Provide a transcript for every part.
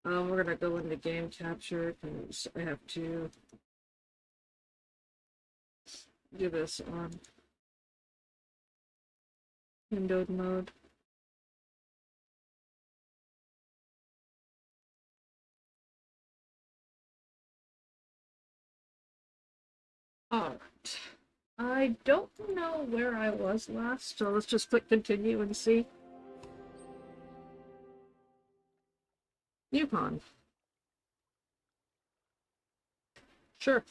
We're gonna go into game capture because I have to do this on windowed mode. Alright. I don't know where I was last, so let's just click continue and see. Yukon. Sure.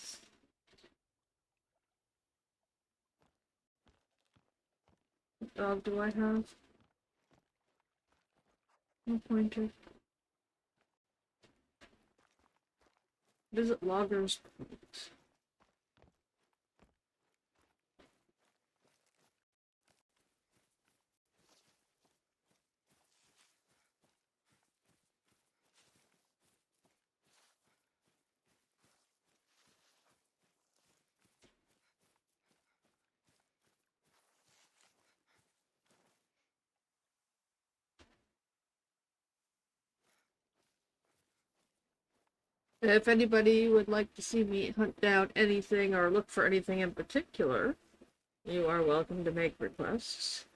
What dog do I have? No pointer. Visit loggers. If anybody would like to see me hunt down anything or look for anything in particular, you are welcome to make requests.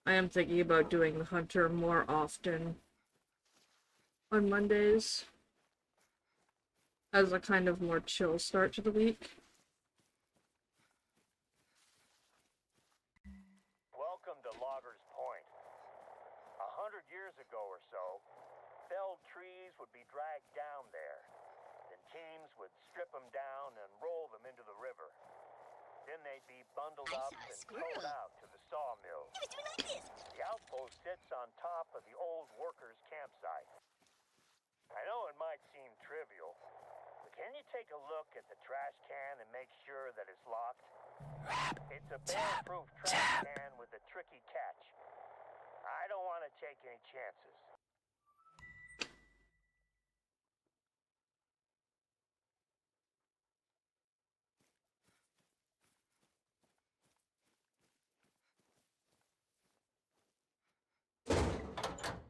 I am thinking about doing the hunter more often on Mondays as a kind of more chill start to the week. Welcome to Loggers Point. 100 years ago or so, felled trees would be dragged down there. Then teams would strip them down and roll them into the river. Then they'd be bundled up and towed out to the sawmill. The outpost sits on top of the old workers' campsite. I know it might seem trivial, but can you take a look at the trash can and make sure that it's locked? It's a bear-proof trash can with a tricky catch. I don't want to take any chances.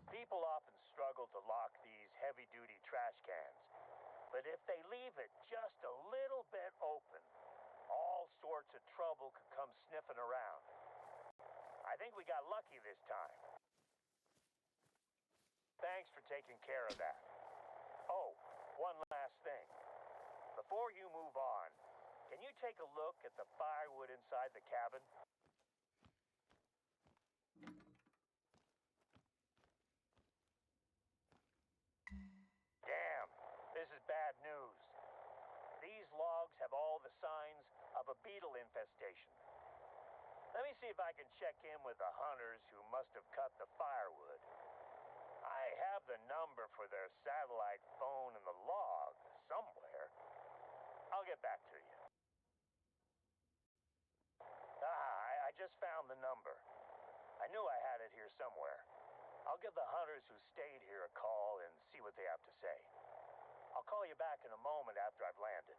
People often struggle to lock these heavy-duty trash cans, but if they leave it just a little bit open, all sorts of trouble could come sniffing around. I think we got lucky this time. Thanks for taking care of that. Oh, one last thing. Before you move on, can you take a look at the firewood inside the cabin? Damn, this is bad news. These logs have all the signs of a beetle infestation. Let me see if I can check in with the hunters who must have cut the firewood. I have the number for their satellite phone in the log somewhere. I'll get back to you. I just found the number. I knew I had it here somewhere. I'll give the hunters who stayed here a call and see what they have to say. I'll call you back in a moment after I've landed.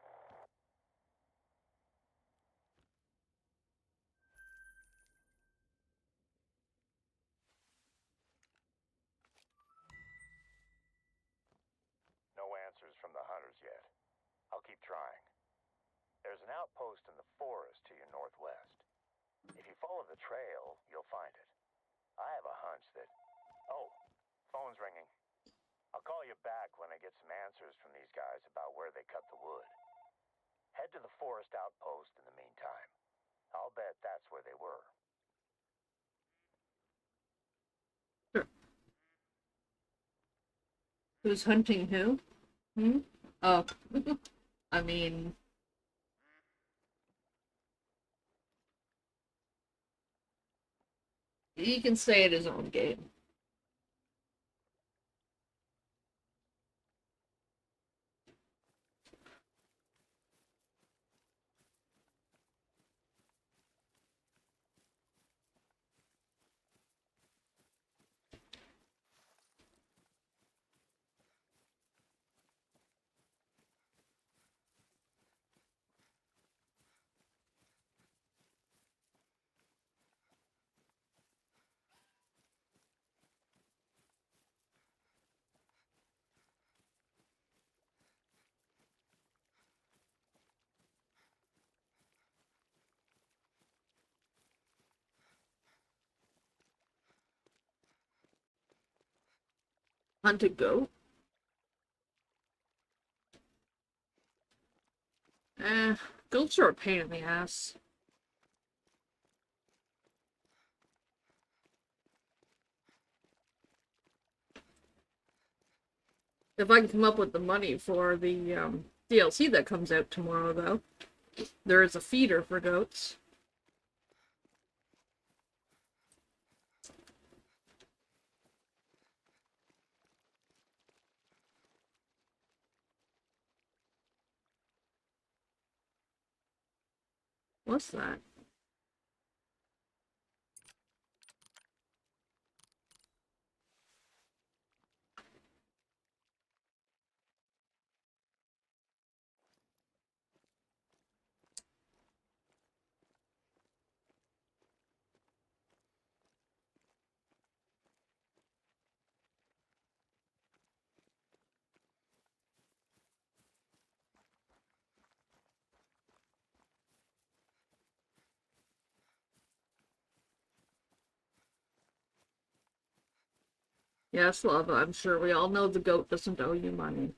No answers from the hunters yet. I'll keep trying. There's an outpost in the forest to your northwest. If you follow the trail, you'll find it. I have a hunch that... Oh, phone's ringing. I'll call you back when I get some answers from these guys about where they cut the wood. Head to the forest outpost in the meantime. I'll bet that's where they were. Sure. Who's hunting who? Hmm? Oh. I mean, he can stay at his own game. Hunt a goat? Goats are a pain in the ass. If I can come up with the money for the DLC that comes out tomorrow, though, there is a feeder for goats. What's that? Yes, love, I'm sure we all know the goat doesn't owe you money.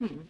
Hmm.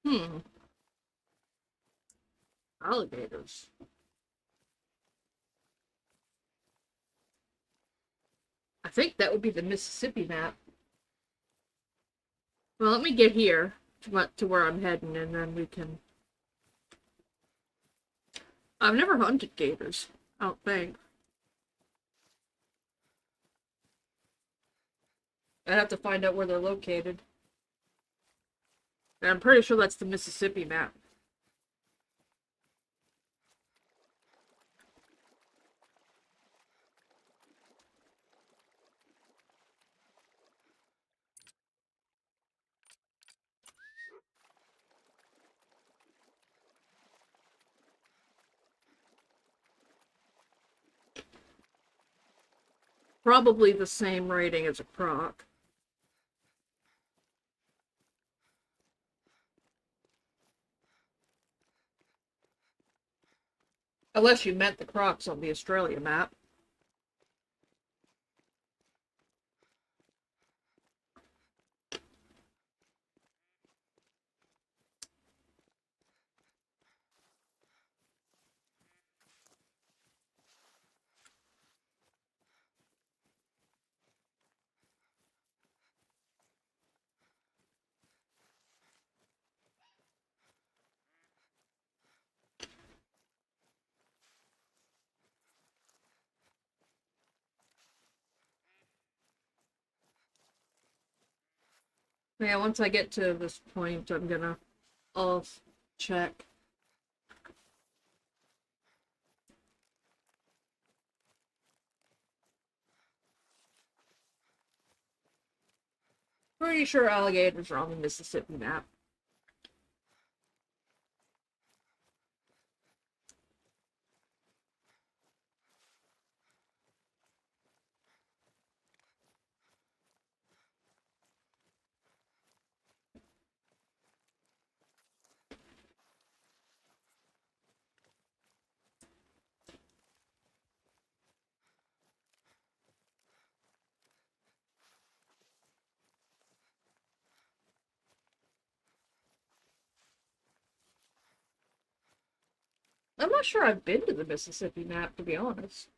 Hmm. Alligators. I think that would be the Mississippi map. Well, let me get here to where I'm heading, and then we can. I've never hunted gators, I don't think. I'd have to find out where they're located. And I'm pretty sure that's the Mississippi map. Probably the same rating as a croc. Unless you meant the crocs on the Australia map. Yeah, once I get to this point, I'll check. Pretty sure alligators are on the Mississippi map. I'm not sure I've been to the Mississippi map, to be honest.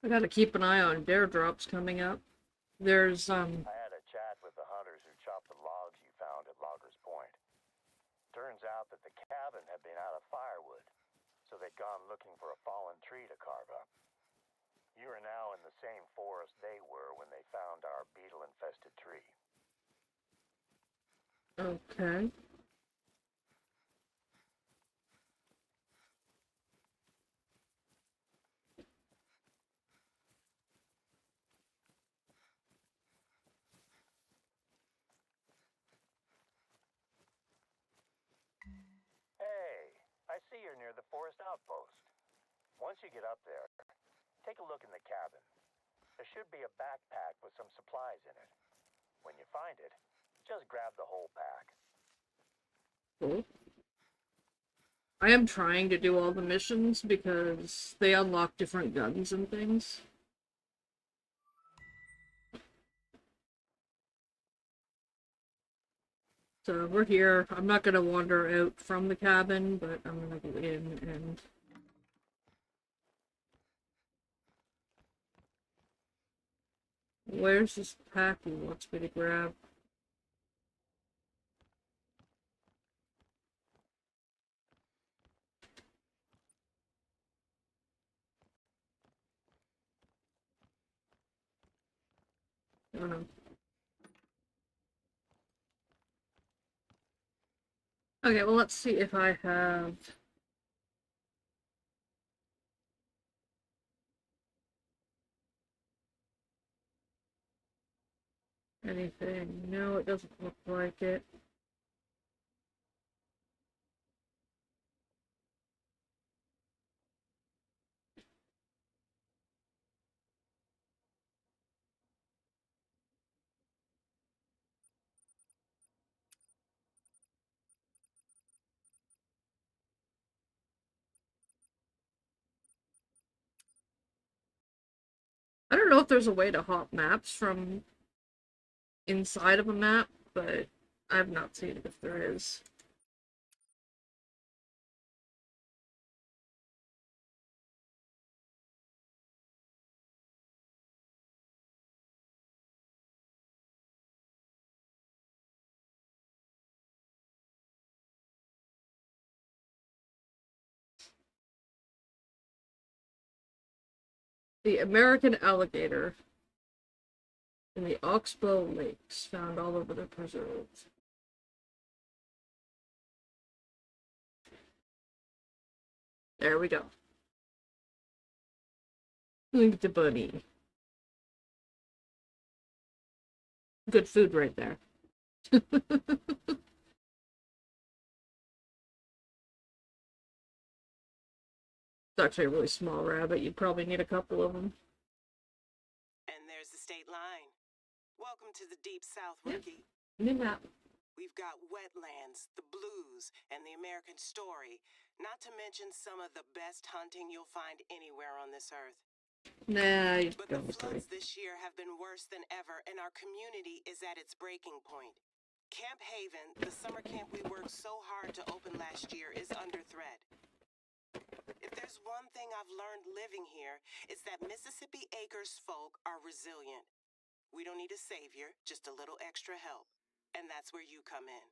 I gotta keep an eye on bear drops coming up. There's, I had a chat with the hunters who chopped the logs you found at Loggers Point. Turns out that the cabin had been out of firewood, so they'd gone looking for a fallen tree to carve up. You are now in the same forest they were when they found our beetle-infested tree. okay. Hey, I see you're near the forest outpost. Once you get up there, take a look in the cabin. There should be a backpack with some supplies in it. When you find it, just grab the whole pack. Cool. I am trying to do all the missions because they unlock different guns and things. So we're here. I'm not gonna wander out from the cabin, but I'm gonna go in and... Where's this pack he wants me to grab? I don't know. Okay, well, let's see if I have... anything. No, it doesn't look like it. I don't know if there's a way to hop maps from inside of a map, but I've not seen it if there is. The American alligator in the Oxbow Lakes, found all over the preserves. There we go. Look at the bunny. Good food right there. It's actually a really small rabbit. You'd probably need a couple of them. And there's the state line. Welcome to the Deep South, rookie. New map. We've got wetlands, the blues, and the American story, not to mention some of the best hunting you'll find anywhere on this earth. Nah, you But the don't agree. floods this year have been worse than ever, and our community is at its breaking point. Camp Haven, the summer camp we worked so hard to open last year, is under threat. If there's one thing I've learned living here, it's that Mississippi Acres folk are resilient. We don't need a savior, just a little extra help. And that's where you come in.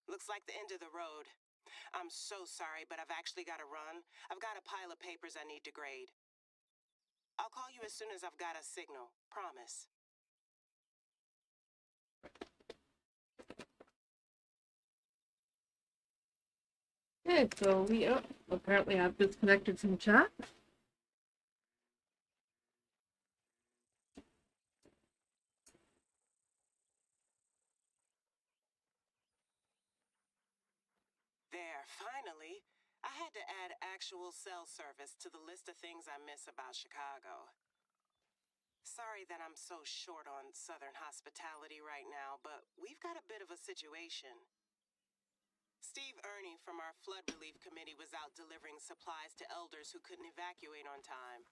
Looks like the end of the road. I'm so sorry, but I've actually got to run. I've got a pile of papers I need to grade. I'll call you as soon as I've got a signal. Promise. Okay, so we apparently have disconnected from chat. There, finally. I had to add actual cell service to the list of things I miss about Chicago. Sorry that I'm so short on Southern hospitality right now, but we've got a bit of a situation. Steve Ernie from our flood relief committee was out delivering supplies to elders who couldn't evacuate on time.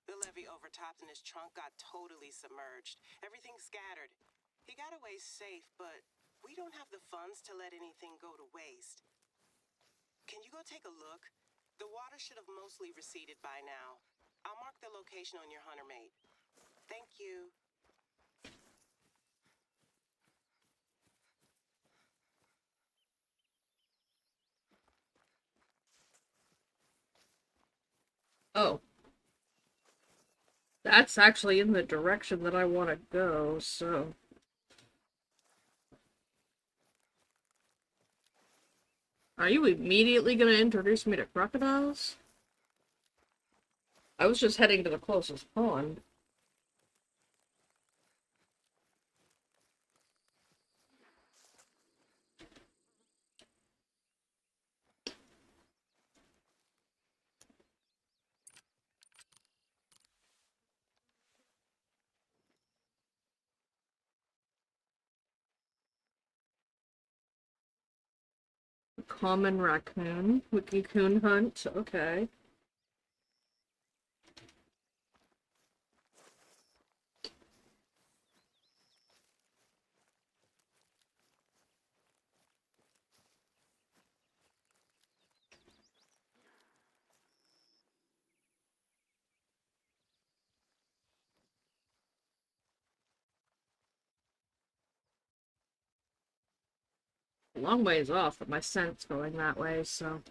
The levee overtopped and his trunk got totally submerged. Everything scattered. He got away safe, but we don't have the funds to let anything go to waste. Can you go take a look? The water should have mostly receded by now. I'll mark the location on your hunter mate. Thank you. Oh. That's actually in the direction that I want to go, so... Are you immediately gonna introduce me to crocodiles? I was just heading to the closest pond. Common raccoon. Wiki coon hunt. Okay. A long ways off, but my scent's going that way, so...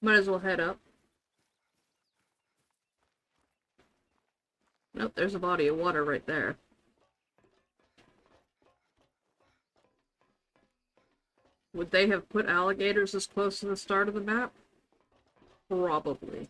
Might as well head up. Nope, there's a body of water right there. Would they have put alligators this close to the start of the map? Probably.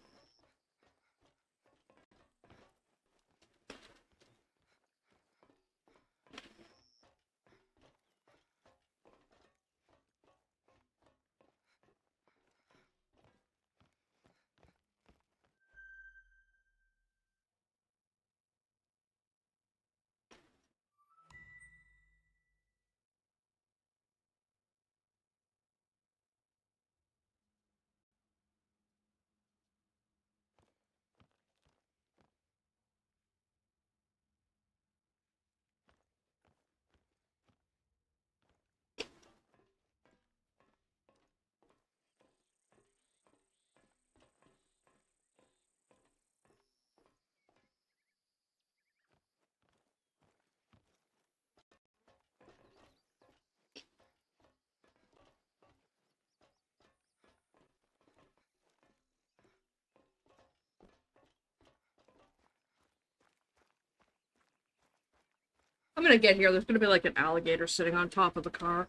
I'm gonna get here. There's gonna be like an alligator sitting on top of the car.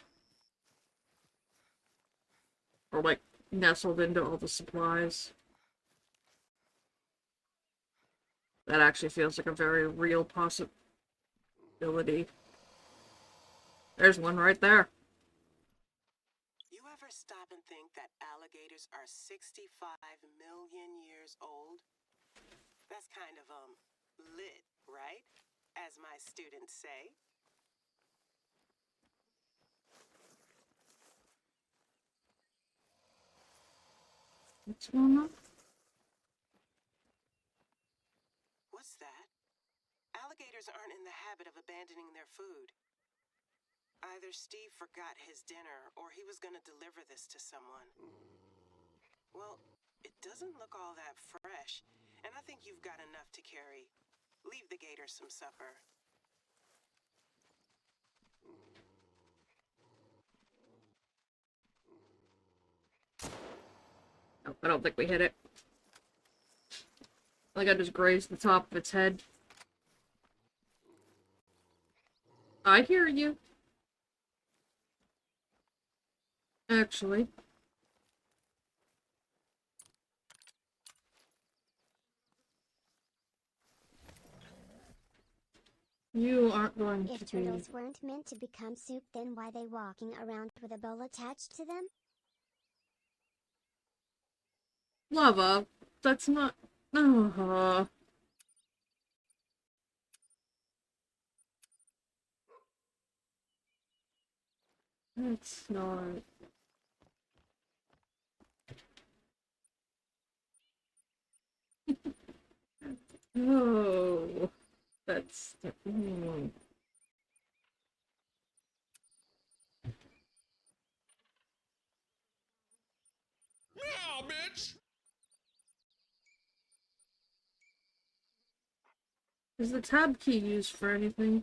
Or like nestled into all the supplies. That actually feels like a very real possibility. There's one right there. You ever stop and think that alligators are 65 million years old? That's kind of, lit, right? As my students say. What's going on? What's that? Alligators aren't in the habit of abandoning their food. Either Steve forgot his dinner, or he was gonna deliver this to someone. Well, it doesn't look all that fresh, and I think you've got enough to carry. Leave the gators some supper. I don't think we hit it. Like I just grazed the top of its head. I hear you. Actually. You aren't going If to be... turtles weren't meant to become soup, then why they walking around with a bowl attached to them? Lava. That's not... That's not... Oh, that's... Yeah, bitch! Is the tab key used for anything?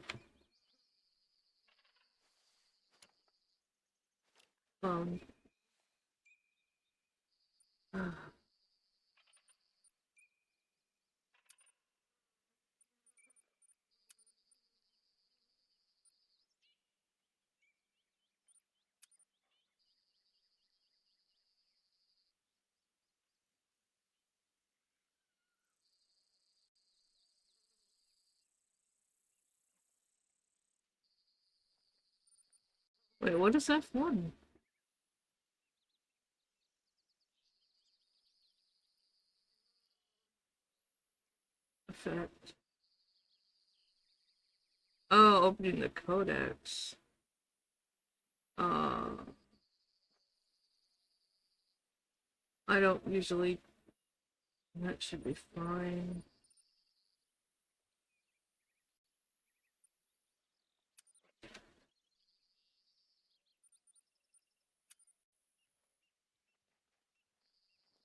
Um... Wait, what is F1? Effect. Oh, opening the codex. I don't usually... That should be fine.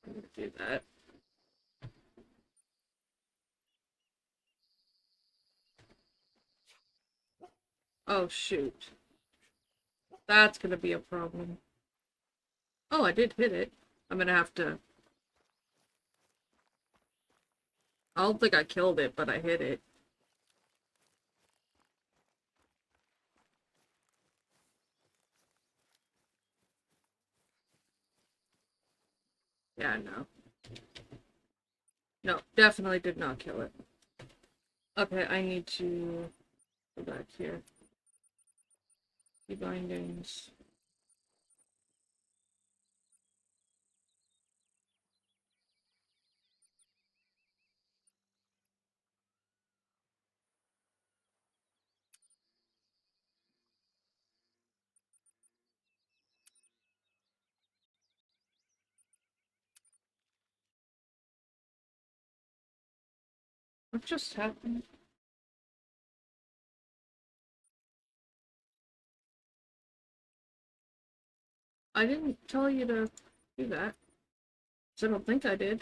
I'm gonna do that. Oh, shoot. That's gonna be a problem. Oh, I did hit it. I'm gonna have to... I don't think I killed it, but I hit it. Yeah, no. No, definitely did not kill it. Okay, I need to go back here. The bindings. What just happened? I didn't tell you to do that. So I don't think I did.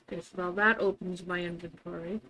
Okay, so now that opens my inventory.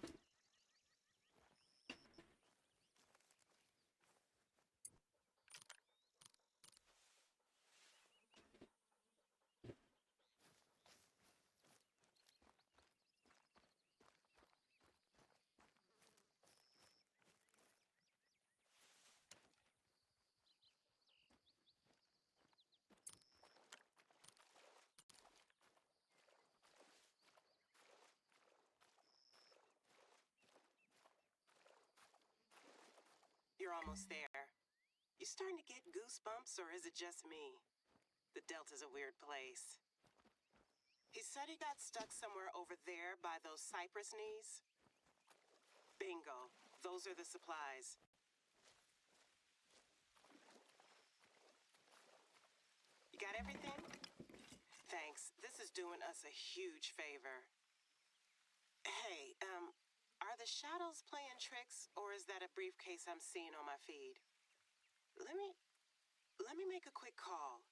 You're almost there. You starting to get goosebumps, or is it just me? The Delta's a weird place. He said he got stuck somewhere over there by those cypress knees. Bingo. Those are the supplies. You got everything? Thanks. This is doing us a huge favor. Hey, are the shadows playing tricks, or is that a briefcase I'm seeing on my feed? Let me make a quick call.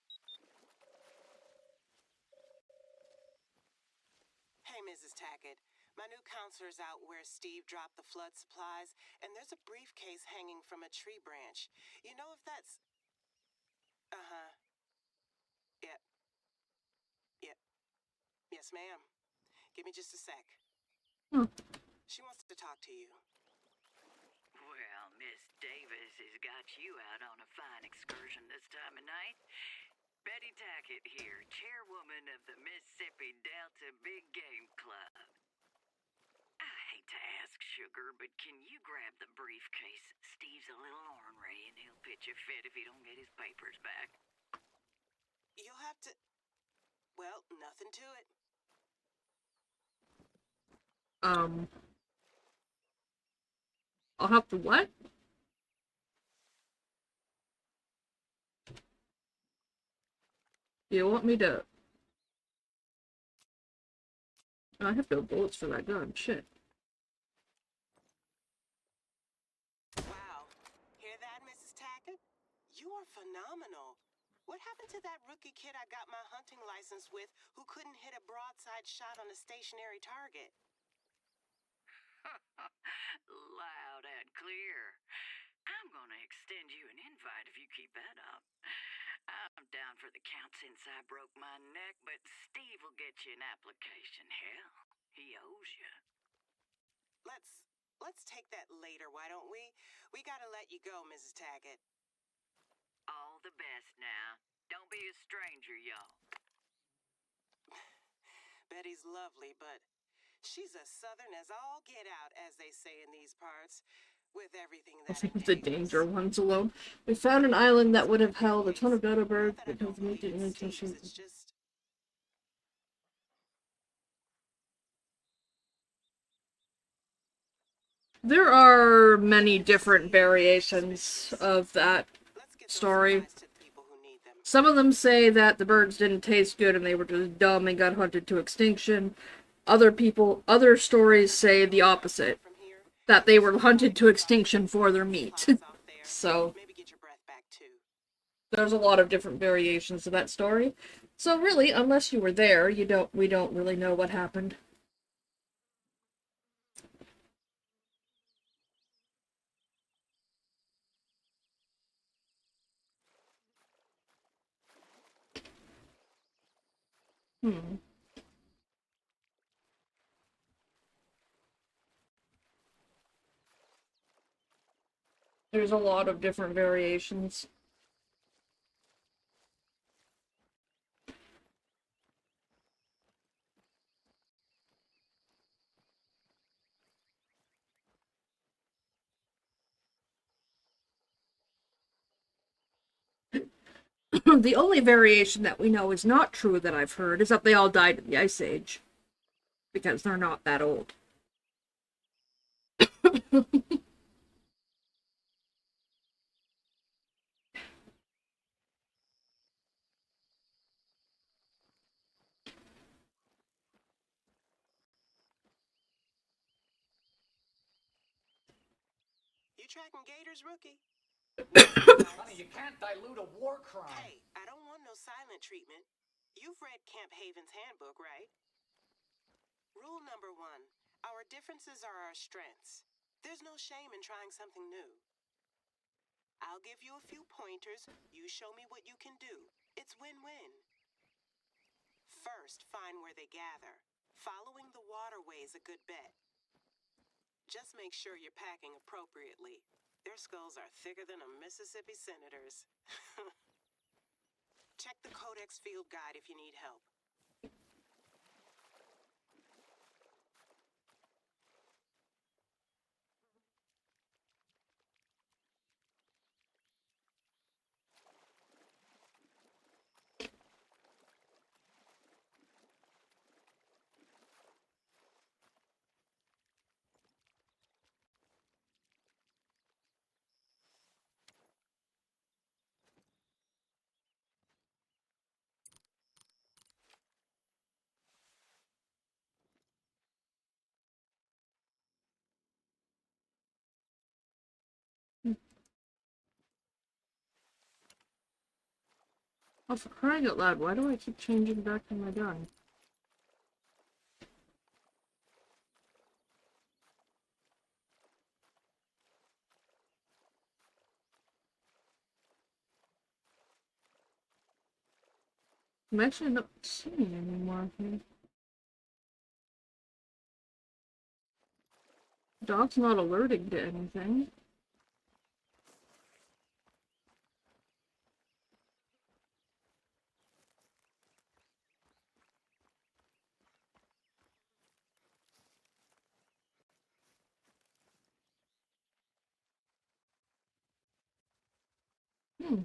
Hey, Mrs. Tackett. My new counselor's out where Steve dropped the flood supplies, and there's a briefcase hanging from a tree branch. You know if that's... Uh-huh. Yes, ma'am. Give me just a sec. Oh. She wants to talk to you. Well, Miss Davis has got you out on a fine excursion this time of night. Betty Tackett here, chairwoman of the Mississippi Delta Big Game Club. I hate to ask, Sugar, but can you grab the briefcase? Steve's a little ornery, and he'll pitch a fit if he don't get his papers back. You'll have to... Well, nothing to it. I'll have to what? You want me to... I have no bullets for that gun, shit. Wow. Hear that, Mrs. Tackett? You are phenomenal. What happened to that rookie kid I got my hunting license with who couldn't hit a broadside shot on a stationary target? Loud and clear. I'm gonna extend you an invite if you keep that up. I'm down for the count since I broke my neck, but Steve will get you an application. Hell, he owes you. Let's take that later, why don't we? We gotta let you go, Mrs. Tackett. All the best now. Don't be a stranger, y'all. Betty's lovely, but she's as southern as all get out, as they say in these parts. With everything that The danger ones alone. We found an island that would have held a ton of dodo birds Not that I because don't we believe in didn't Steve's, intention. it's just... There are many different variations of that Let's get those story. supplies to the people who need them. Some of them say that the birds didn't taste good and they were just dumb and got hunted to extinction. Other stories say the opposite, From here, that they were hunted to extinction for their meat. spots off there. So Maybe get your breath back too. there's a lot of different variations of that story. So really, unless you were there, we don't really know what happened. There's a lot of different variations. The only variation that we know is not true that I've heard is that they all died in the Ice Age. Because they're not that old. You tracking gators, rookie? Honey, you can't dilute a war crime. Hey, I don't want no silent treatment. You've read Camp Haven's handbook, right? Rule number 1. Our differences are our strengths. There's no shame in trying something new. I'll give you a few pointers. You show me what you can do. It's win-win. First, find where they gather. Following the waterway is a good bet. Just make sure you're packing appropriately. Their skulls are thicker than a Mississippi senator's. Check the Codex Field Guide if you need help. Oh, for crying out loud, why do I keep changing back to my gun? I'm actually not seeing anymore here. Dog's not alerting to anything. Hmm.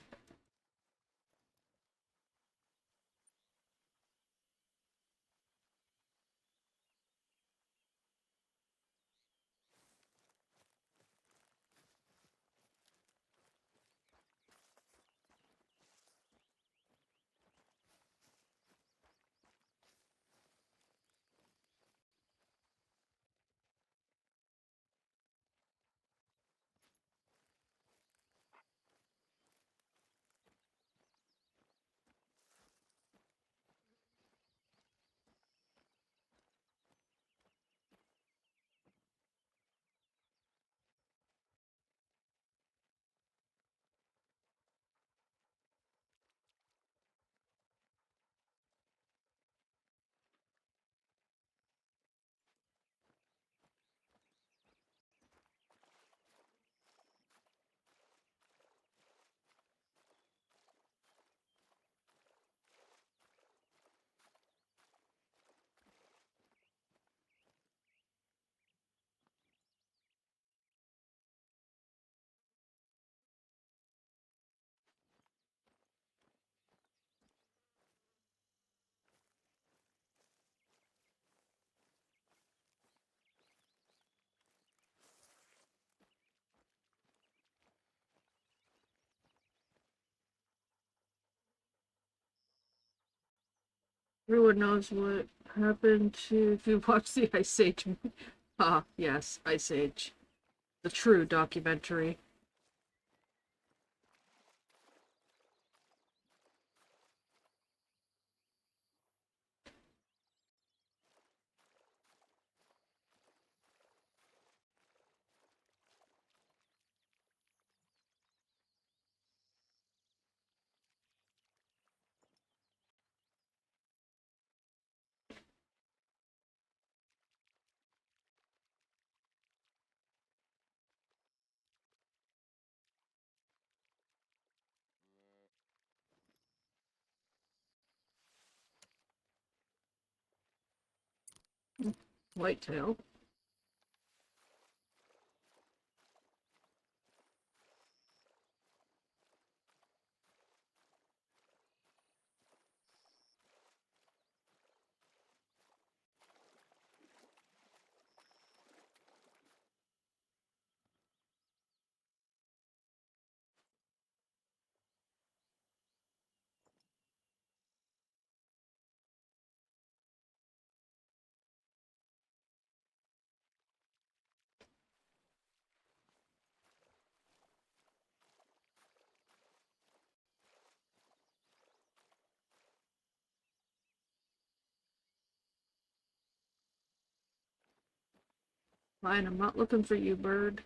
Everyone knows what happened to if you watch the Ice Age. Ah, yes, Ice Age. The true documentary. Whitetail. Fine, I'm not looking for you, bird.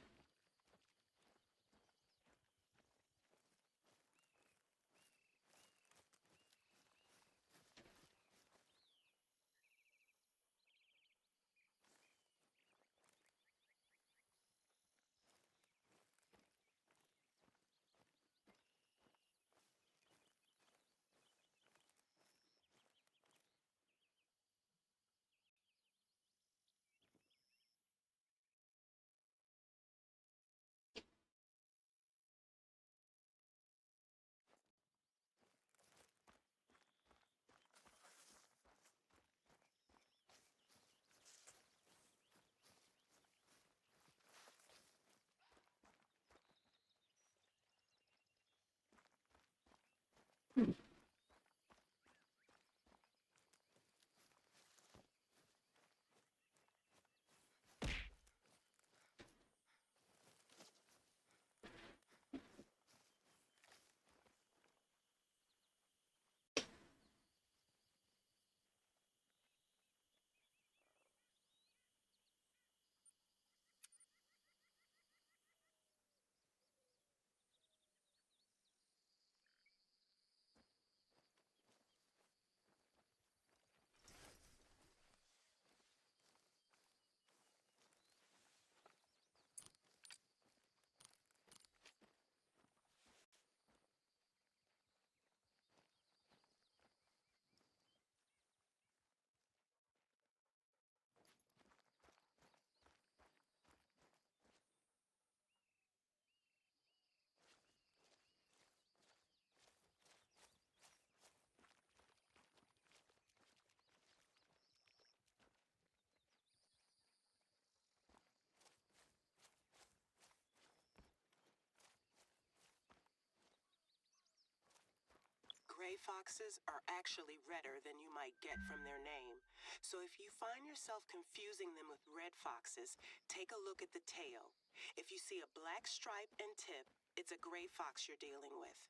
gray foxes are actually redder than you might get from their name. So if you find yourself confusing them with red foxes, take a look at the tail. If you see a black stripe and tip, it's a gray fox you're dealing with.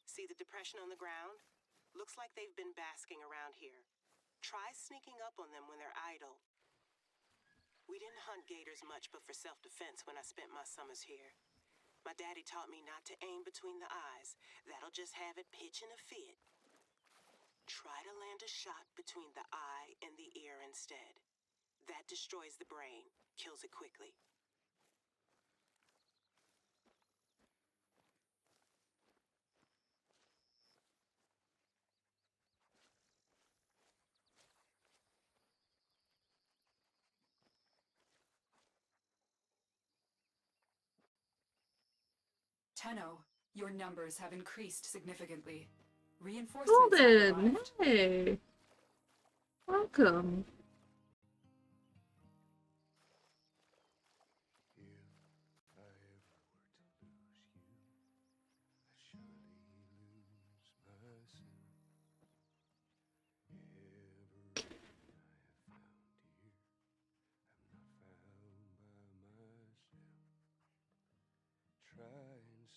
See the depression on the ground? Looks like they've been basking around here. Try sneaking up on them when they're idle. We didn't hunt gators much but for self-defense when I spent my summers here. My daddy taught me not to aim between the eyes. That'll just have it pitching a fit. Try to land a shot between the eye and the ear instead. That destroys the brain, kills it quickly. Tenno, your numbers have increased significantly. Reinforcements have Golden, arrived. hey. Welcome. If I ever were to lose you, I surely lose myself. Everything I have found here, I'm not found by myself. Try and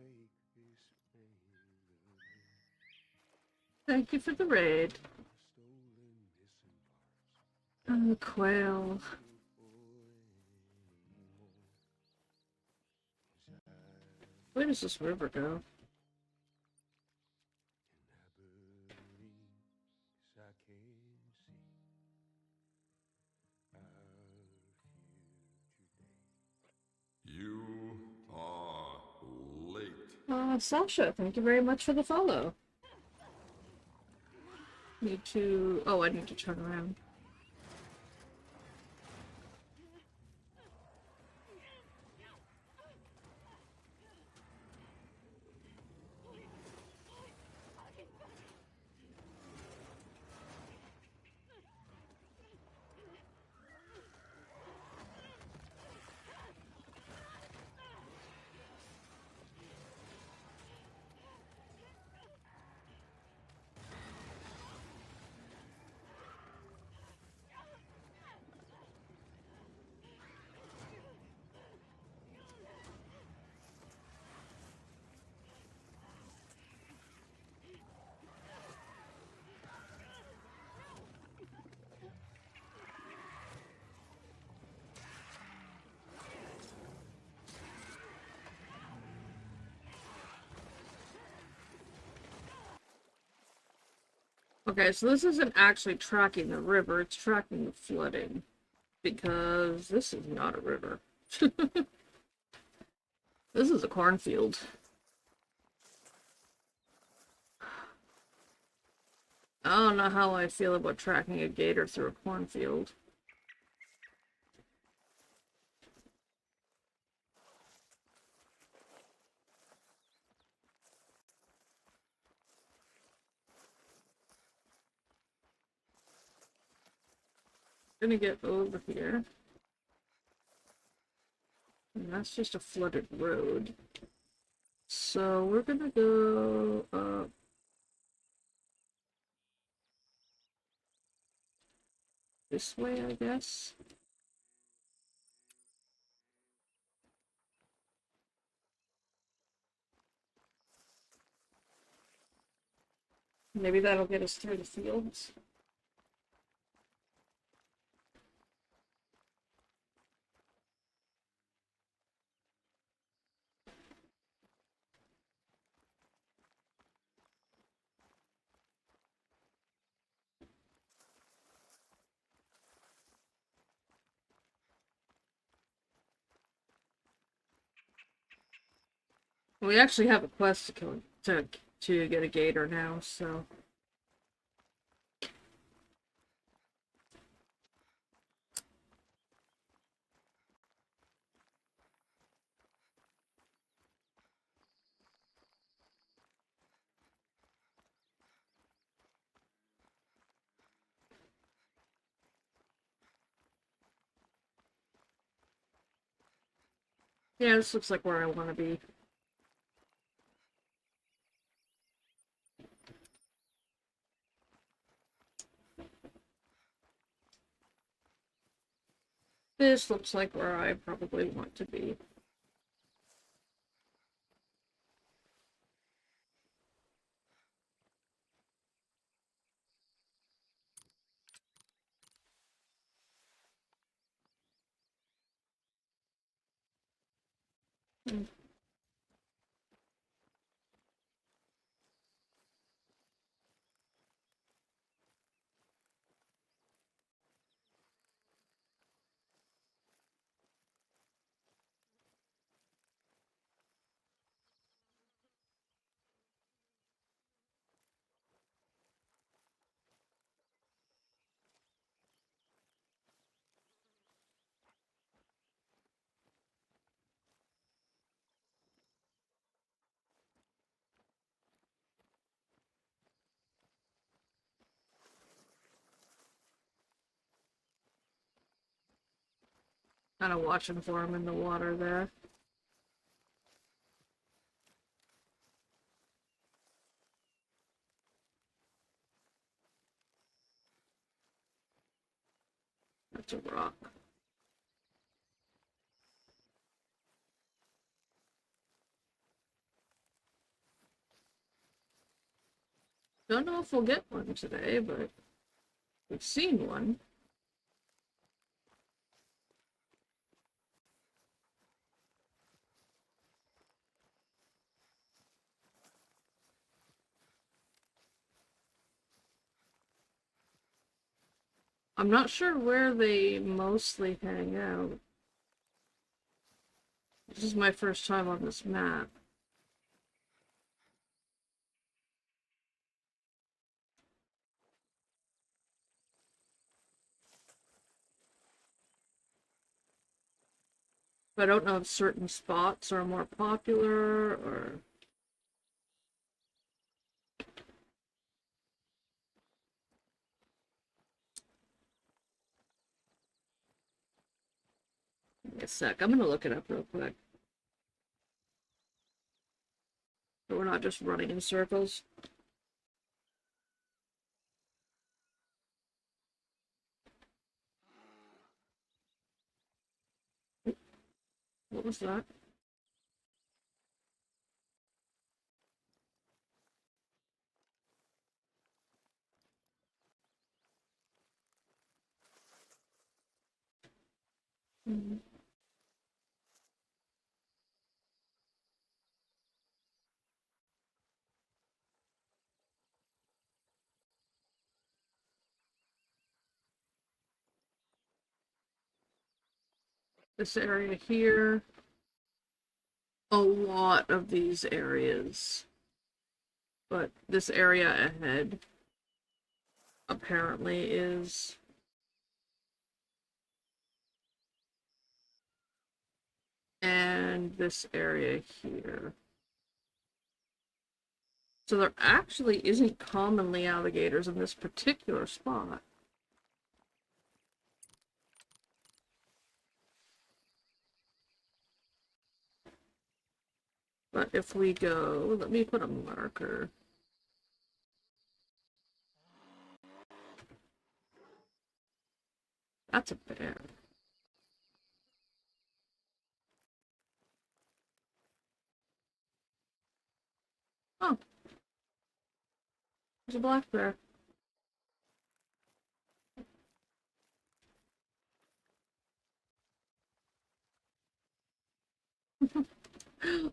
sometimes you'll succeed to make this man of me. Thank you for the raid. Stolen missing parts. Quail. Where does this river go? You are late. Sasha, thank you very much for the follow. Need to... Oh, I need to turn around. Okay, so this isn't actually tracking the river, it's tracking the flooding. Because this is not a river. This is a cornfield. I don't know how I feel about tracking a gator through a cornfield. Gonna get over here. And that's just a flooded road. So we're gonna go up. This way, I guess. Maybe that'll get us through the fields. We actually have a quest to kill to get a gator now, so yeah, this looks like where I want to be. This looks like where I probably want to be. Hmm. Kind of watching for him in the water there. That's a rock. Don't know if we'll get one today, but we've seen one. I'm not sure where they mostly hang out. This is my first time on this map. But I don't know if certain spots are more popular or... Give me a sec. I'm gonna look it up real quick. So we're not just running in circles. What was that? Mm-hmm. This area here. A lot of these areas. But this area ahead apparently is... And this area here. So there actually isn't commonly alligators in this particular spot. But if we go, let me put a marker. That's a bear. Oh, there's a black bear.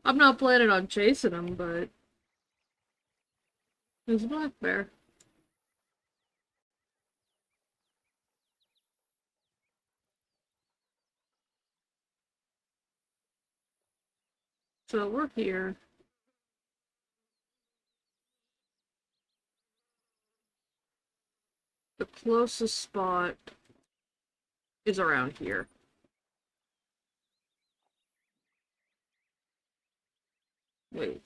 I'm not planning on chasing him, but there's a black bear. So we're here. The closest spot is around here. Wait.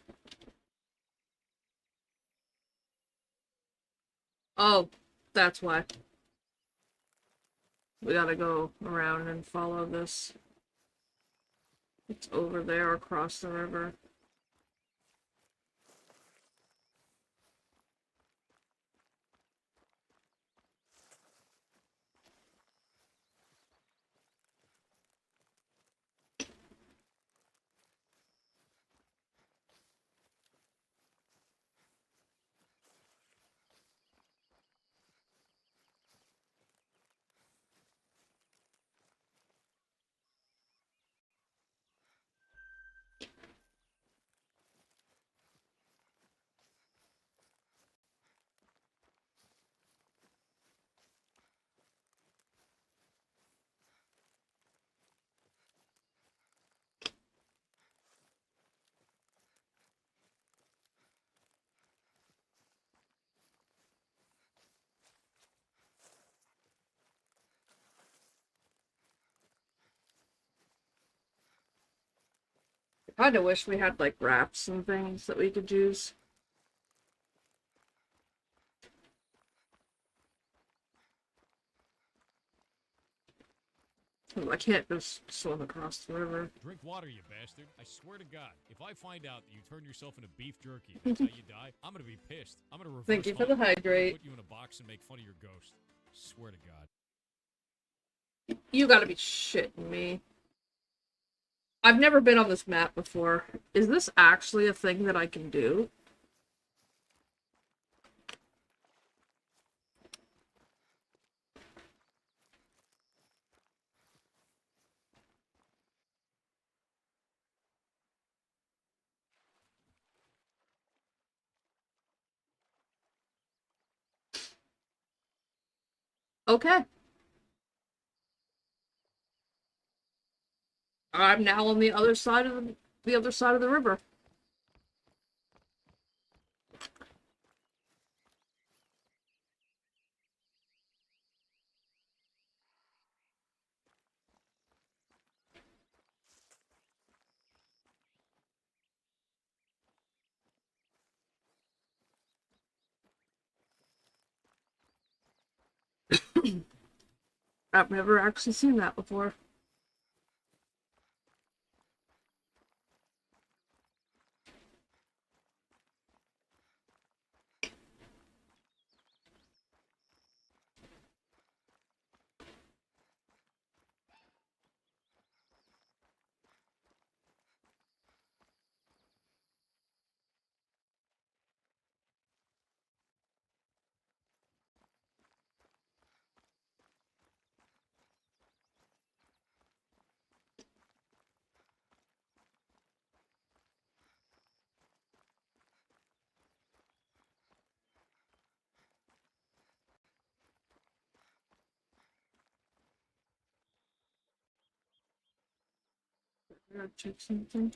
Oh, that's why. We gotta go around and follow this. It's over there across the river. I kinda wish we had like wraps and things that we could use. I can't just swim across the river. Drink water, you bastard. I swear to God, if I find out that you turn yourself into beef jerky and that's how you die, I'm gonna be pissed. I'm gonna reverse Thank you for the hydrate. put you in a box and make fun of your ghost. Swear to God. You gotta be shitting me. I've never been on this map before. Is this actually a thing that I can do? Okay. I'm now on the other side of the other side of the river. I've never actually seen that before. Check something.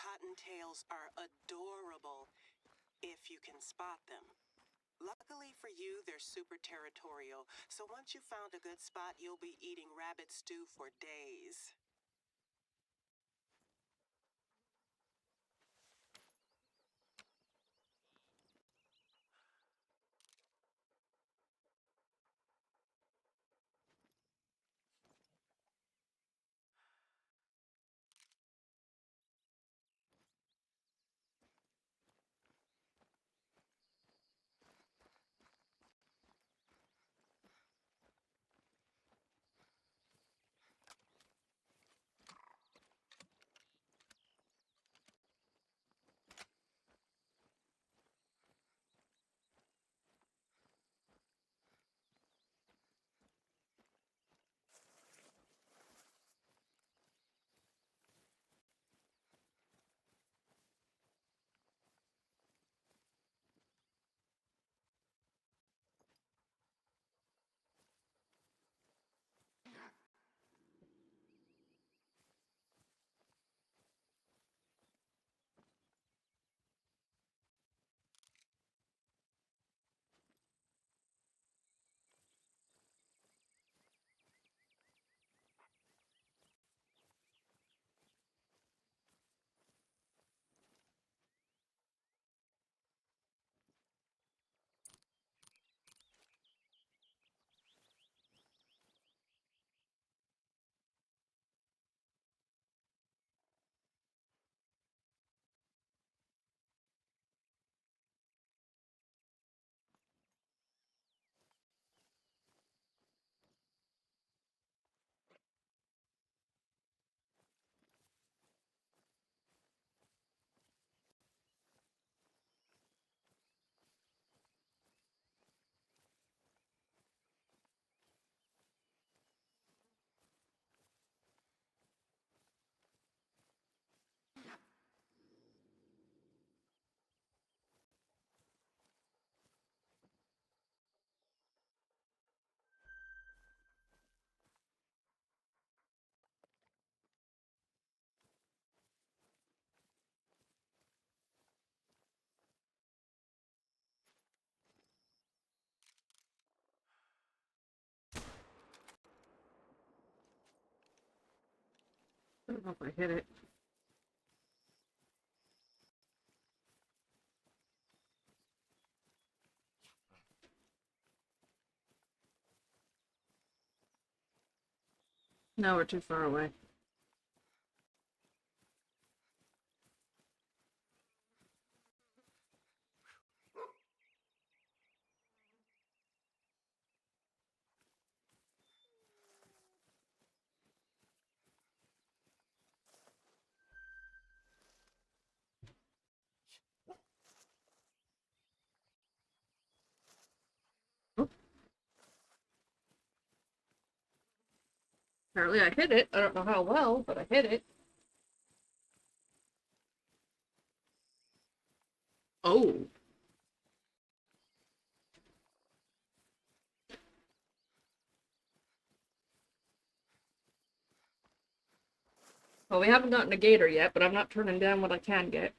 Cottontails are adorable if you can spot them. Luckily for you, they're super territorial, so once you found a good spot, you'll be eating rabbit stew for days. I don't know if I hit it. No, we're too far away. Oh. Apparently I hit it. I don't know how well, but I hit it. Oh. Well, we haven't gotten a gator yet, but I'm not turning down what I can get.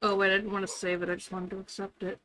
Oh wait, I didn't want to save it, I just wanted to accept it.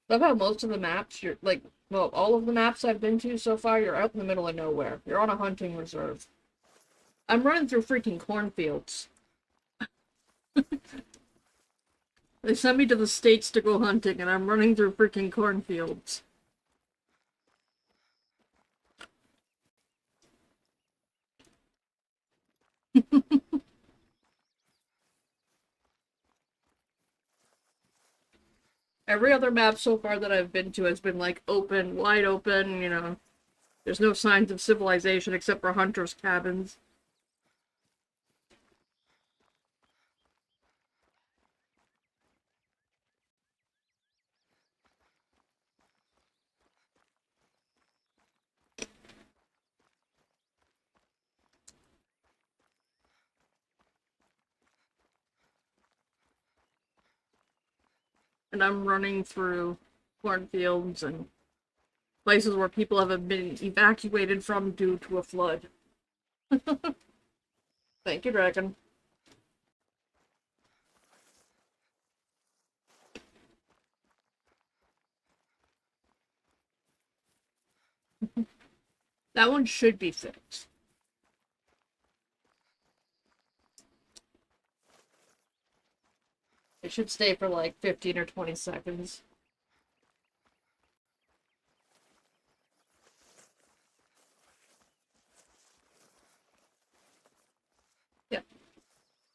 Love how most of the maps, you're like, well, all of the maps I've been to so far, you're out in the middle of nowhere. You're on a hunting reserve. I'm running through freaking cornfields. They sent me to the States to go hunting, and I'm running through freaking cornfields. Every other map so far that I've been to has been like open, wide open, you know. There's no signs of civilization except for hunters' cabins. And I'm running through cornfields and places where people have been evacuated from due to a flood. Thank you, Dragon. That one should be fixed. It should stay for like 15 or 20 seconds. Yep.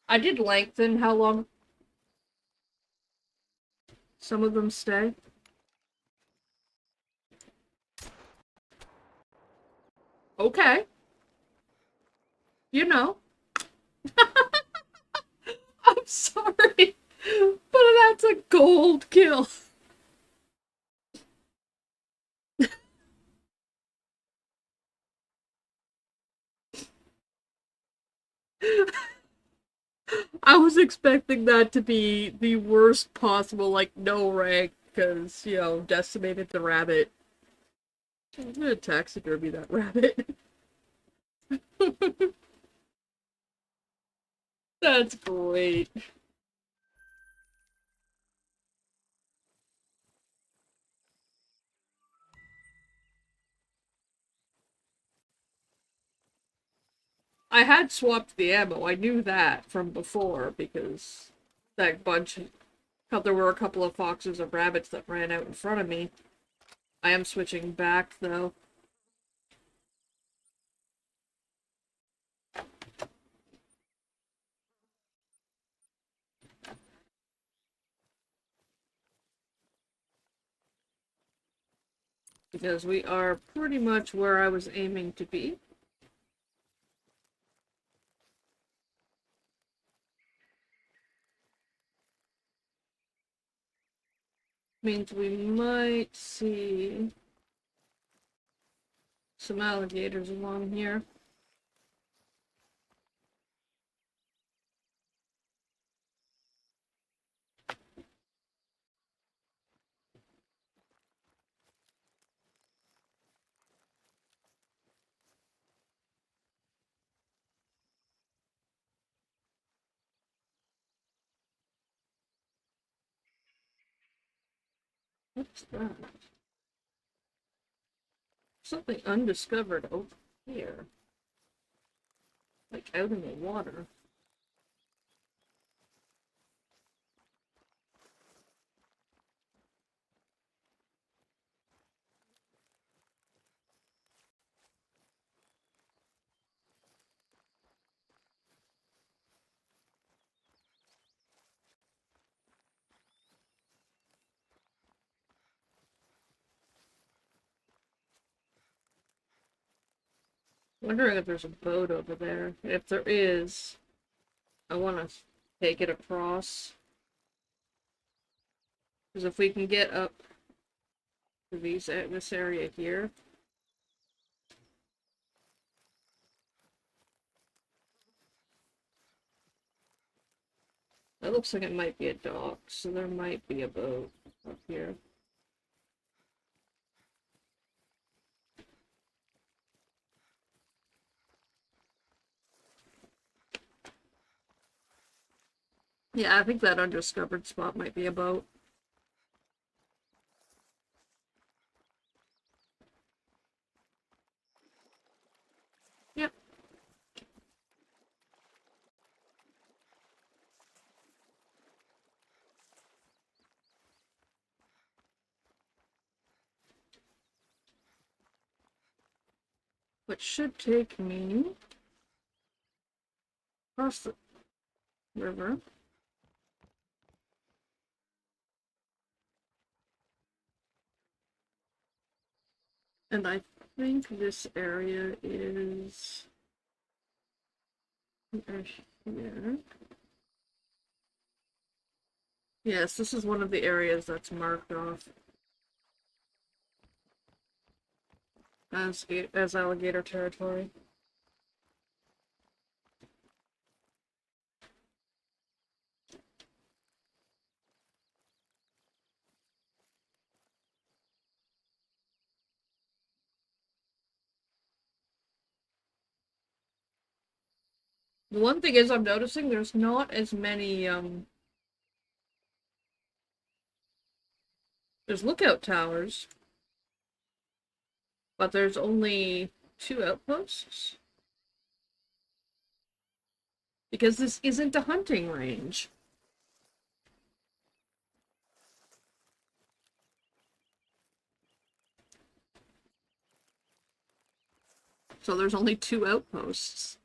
I did lengthen how long some of them stay. Okay. You know. I'm sorry. But that's a gold kill. I was expecting that to be the worst possible, like, no rank, because, you know, decimated the rabbit. I'm gonna taxidermy that rabbit. That's great. I had swapped the ammo. I knew that from before because that bunch, how there were a couple of foxes and rabbits that ran out in front of me. I am switching back though. Because we are pretty much where I was aiming to be. Means we might see some alligators along here. What's that? Something undiscovered over here. Like out in the water. Wondering if there's a boat over there. If there is, I want to take it across. Because if we can get up to this area here. That looks like it might be a dock, so there might be a boat up here. Yeah, I think that undiscovered spot might be a boat. Yep. Which should take me across the river. And I think this area is here. Yes, this is one of the areas that's marked off as alligator territory. The one thing is I'm noticing there's not as many, there's lookout towers, but there's only 2 outposts. Because this isn't a hunting range. So there's only 2 outposts.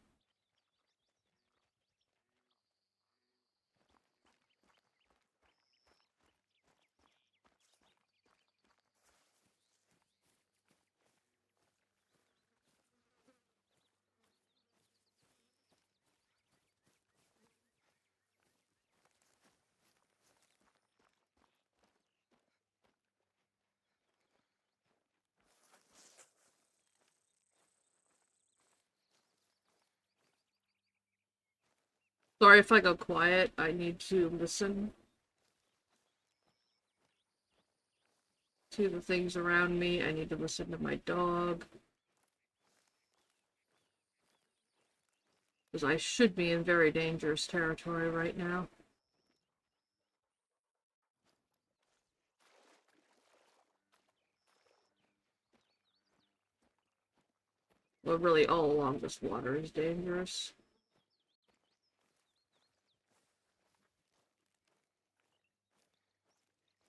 Sorry if I go quiet. I need to listen to the things around me. I need to listen to my dog. Because I should be in very dangerous territory right now. Well, really, all along this water is dangerous.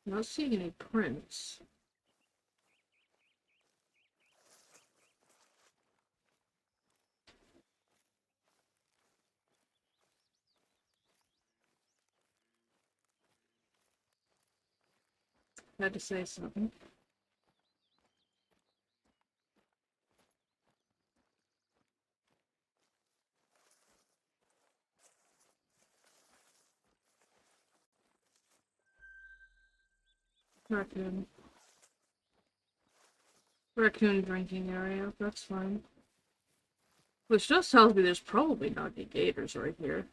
I'm not seeing any prints. Had to say something. Raccoon. Raccoon drinking area, that's fine. Which just tells me there's probably not any gators right here.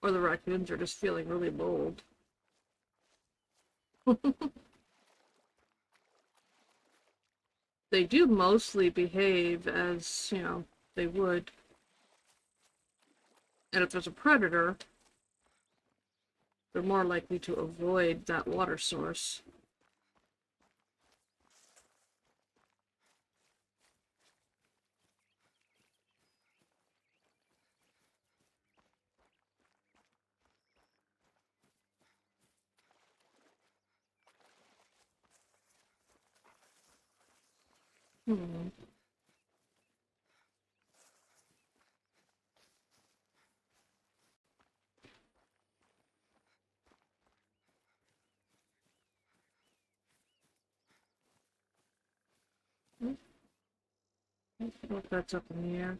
Or the raccoons are just feeling really bold. They do mostly behave as, you know, they would. And if there's a predator, they're more likely to avoid that water source. Hmm. I hope that's up in the air.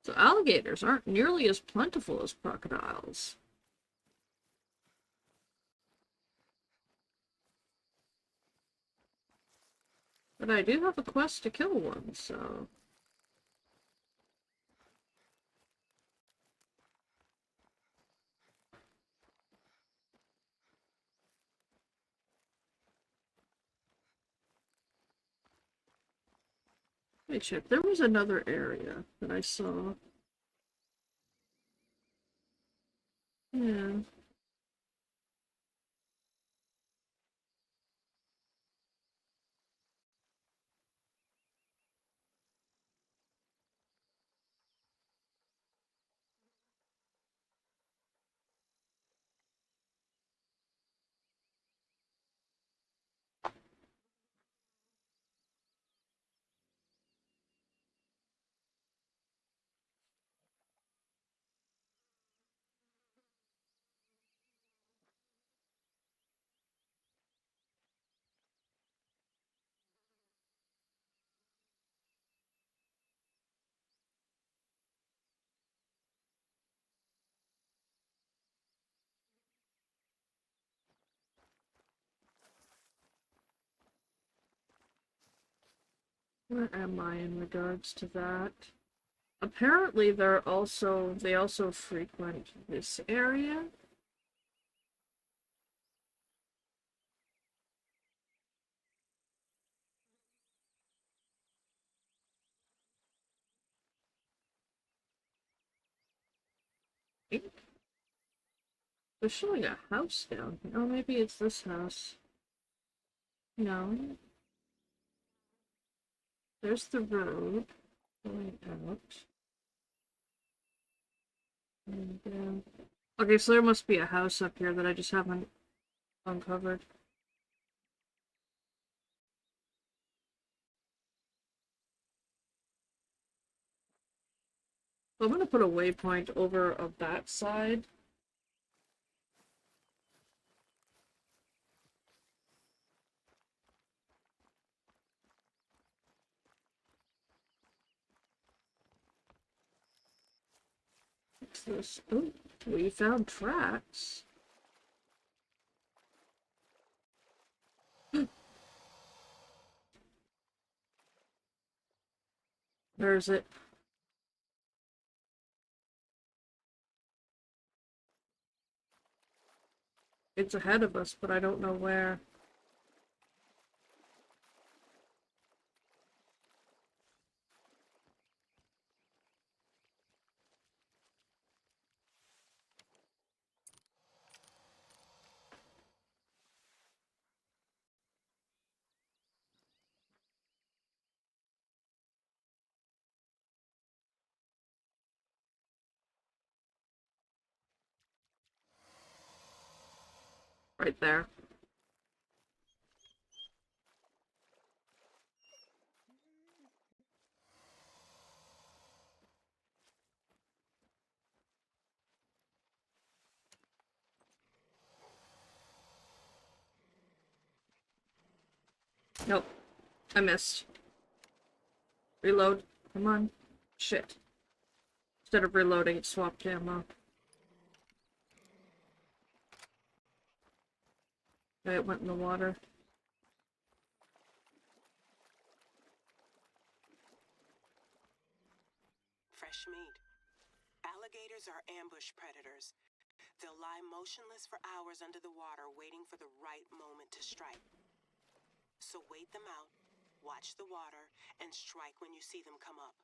So alligators aren't nearly as plentiful as crocodiles. But I do have a quest to kill one, so... Wait, check. There was another area that I saw. Yeah. Where am I in regards to that? Apparently they also frequent this area. They're showing a house down here. Oh, maybe it's this house. No. There's the road going out. And, okay, so there must be a house up here that I just haven't uncovered. So I'm gonna put a waypoint over of that side. What's this? Oh, we found tracks. Where is it? It's ahead of us, but I don't know where. Right there. Nope. I missed. Reload. Come on. Shit. Instead of reloading, it swapped ammo. Okay, it went in the water. Fresh meat. Alligators are ambush predators. They'll lie motionless for hours under the water, waiting for the right moment to strike. So wait them out, watch the water, and strike when you see them come up.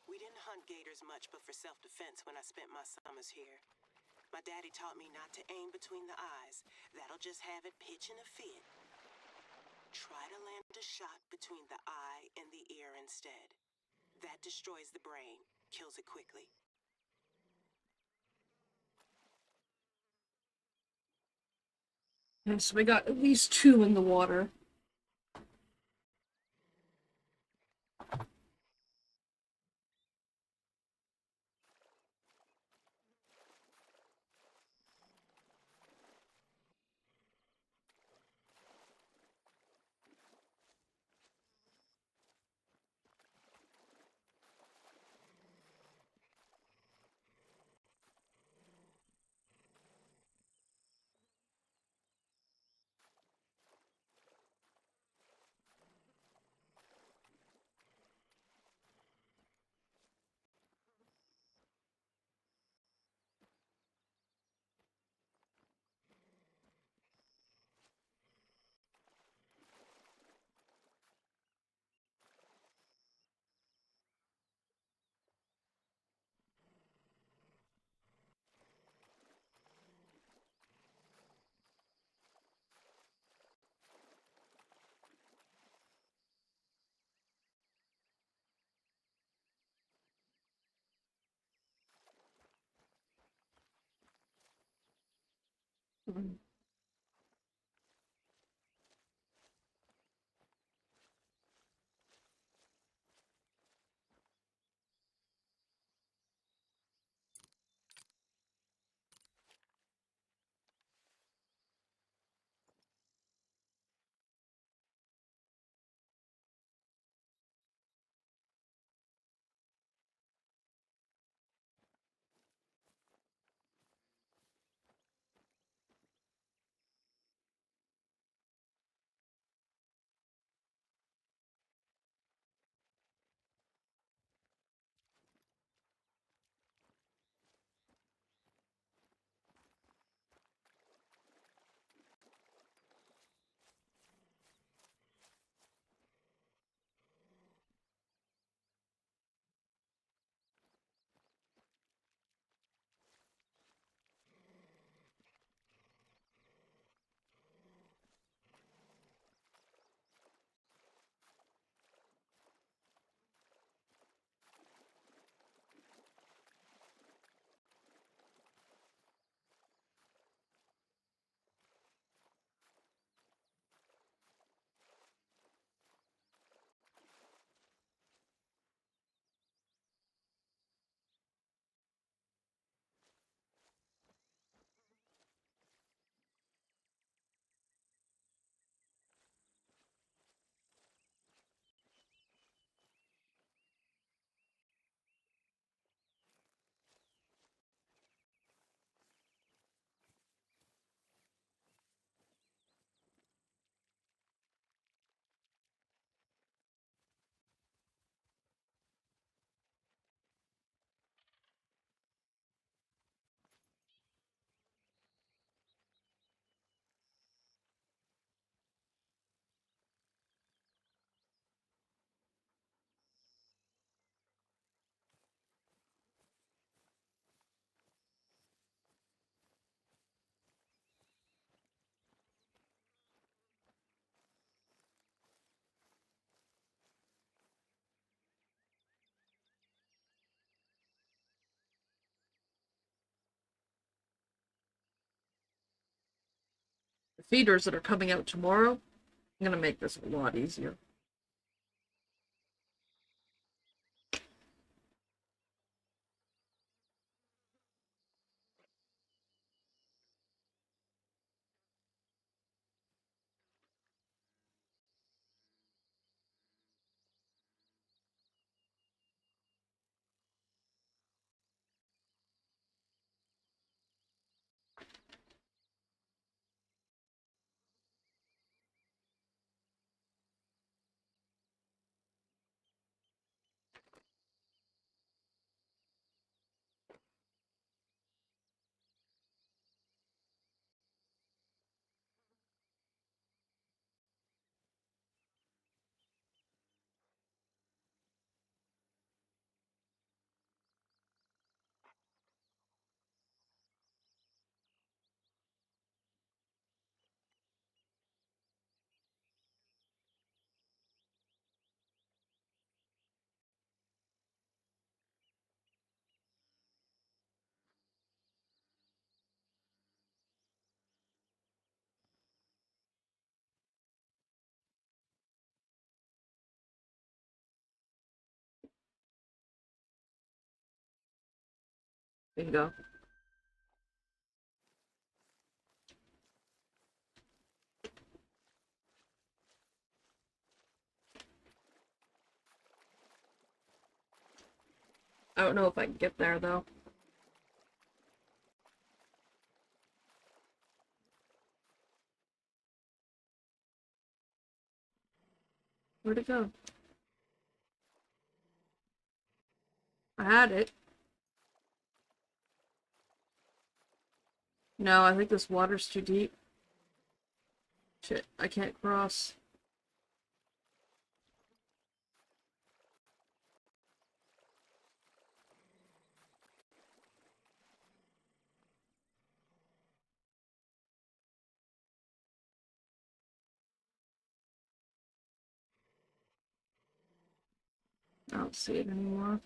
We didn't hunt gators much but for self-defense when I spent my summers here. My daddy taught me not to aim between the eyes. That'll just have it pitching a fit. Try to land a shot between the eye and the ear instead. That destroys the brain, kills it quickly. Okay, so we got at least 2 in the water. Mm. feeders that are coming out tomorrow, I'm gonna make this a lot easier. Bingo. I don't know if I can get there though. Where'd it go? I had it. No, I think this water's too deep. Shit, I can't cross. I don't see it anymore.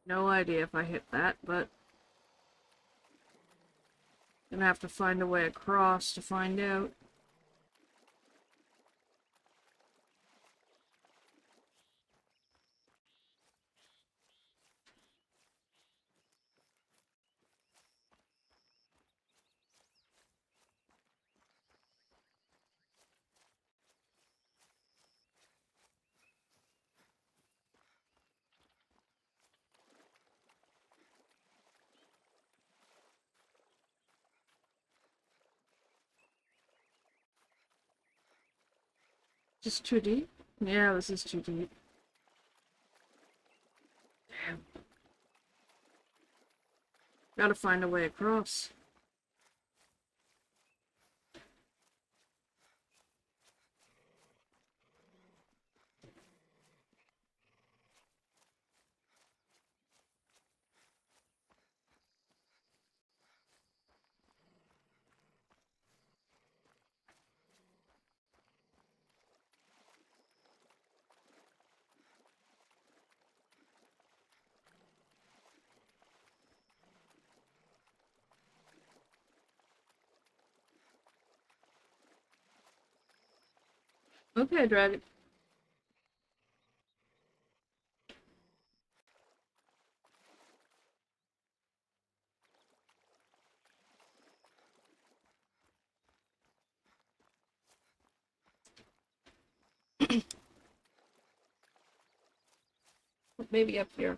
No idea if I hit that, but gonna have to find a way across to find out. Just too deep? Yeah, this is too deep. Damn. Gotta find a way across. Okay, Dragon. Maybe up here.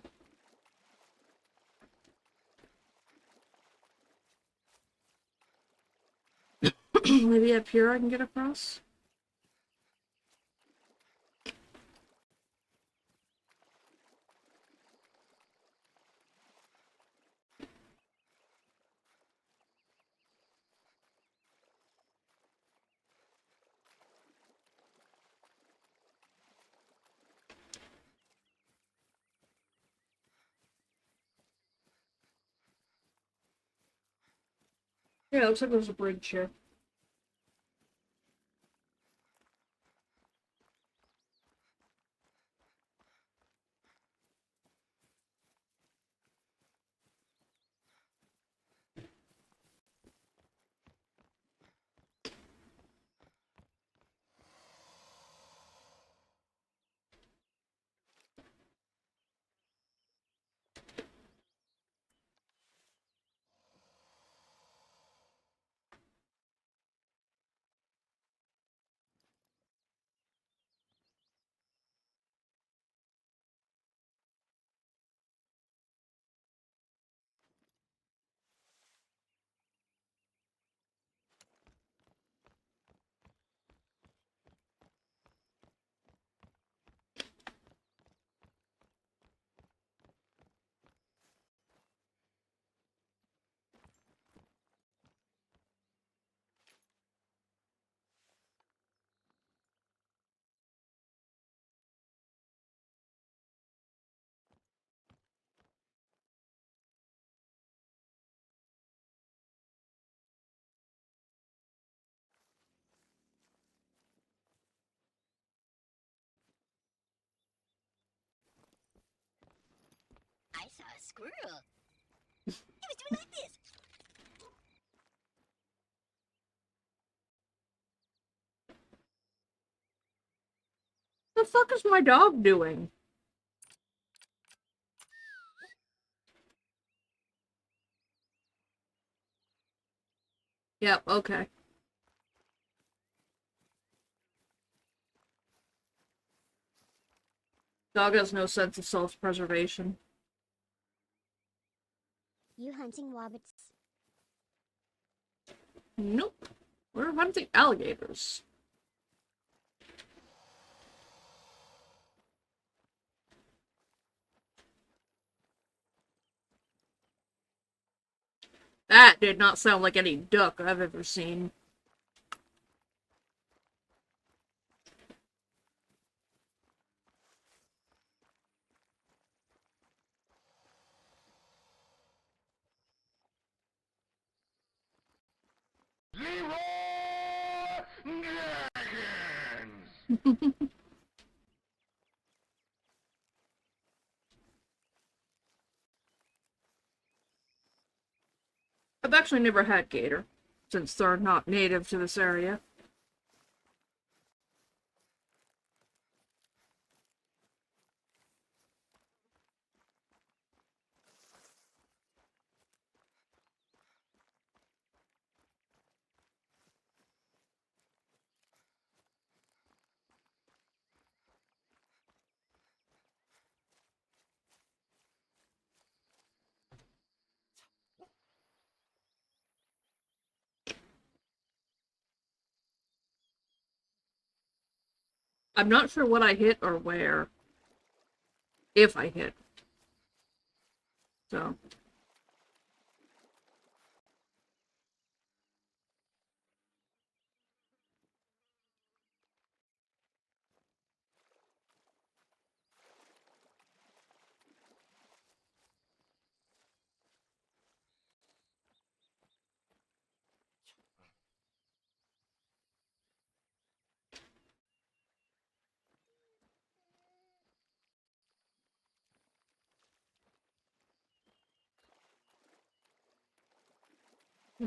Maybe up here I can get across? Yeah, it looks like there's a bridge here. I saw a squirrel. He was doing like this. The fuck is my dog doing? Yep, okay. Dog has no sense of self-preservation. You hunting wabbits? Nope. We're hunting alligators. That did not sound like any duck I've ever seen. I've actually never had gator, since they're not native to this area. I'm not sure what I hit or where. If I hit. So.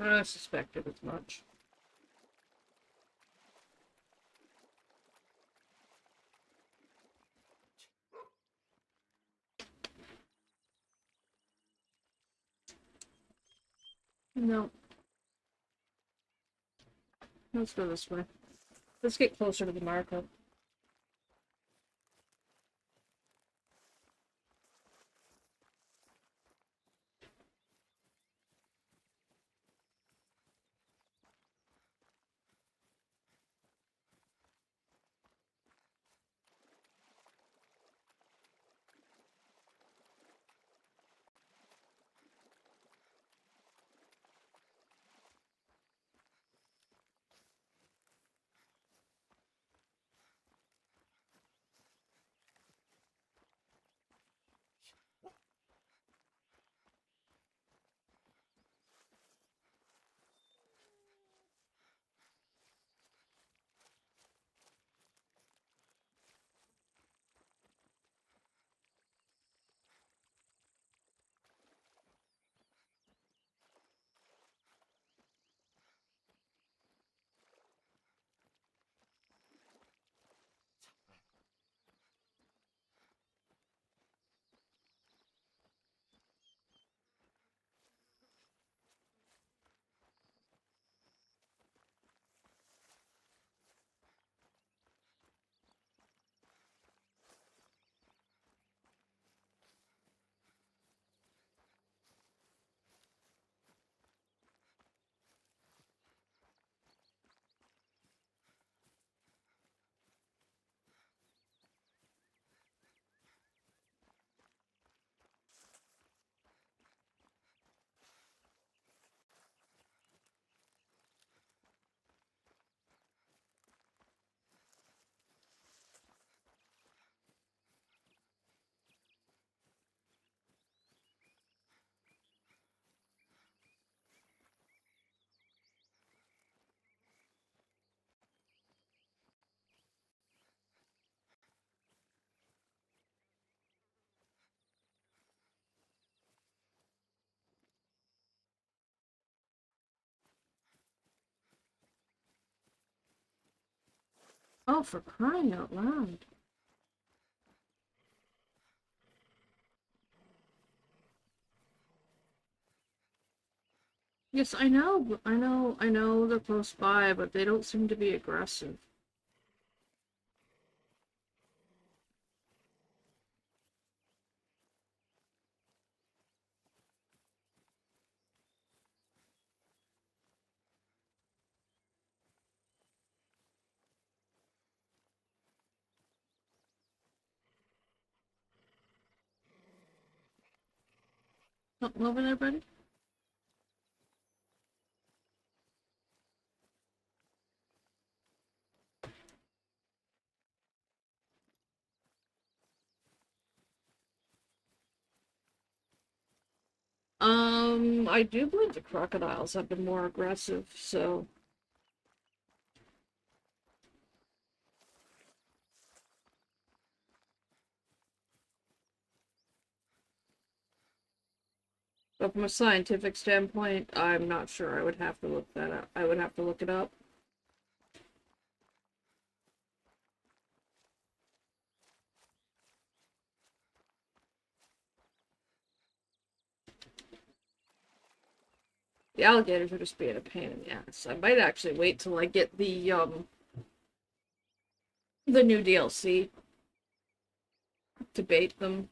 I suspected as much. No. Let's go this way. Let's get closer to the marker. Oh, for crying out loud. Yes, I know, I know they're close by, but they don't seem to be aggressive. Something over there, buddy? I do believe the crocodiles have been more aggressive, so... But from a scientific standpoint, I'm not sure. I would have to look that up. I would have to look it up. The alligators are just being a pain in the ass. I might actually wait till I get the new DLC to bait them.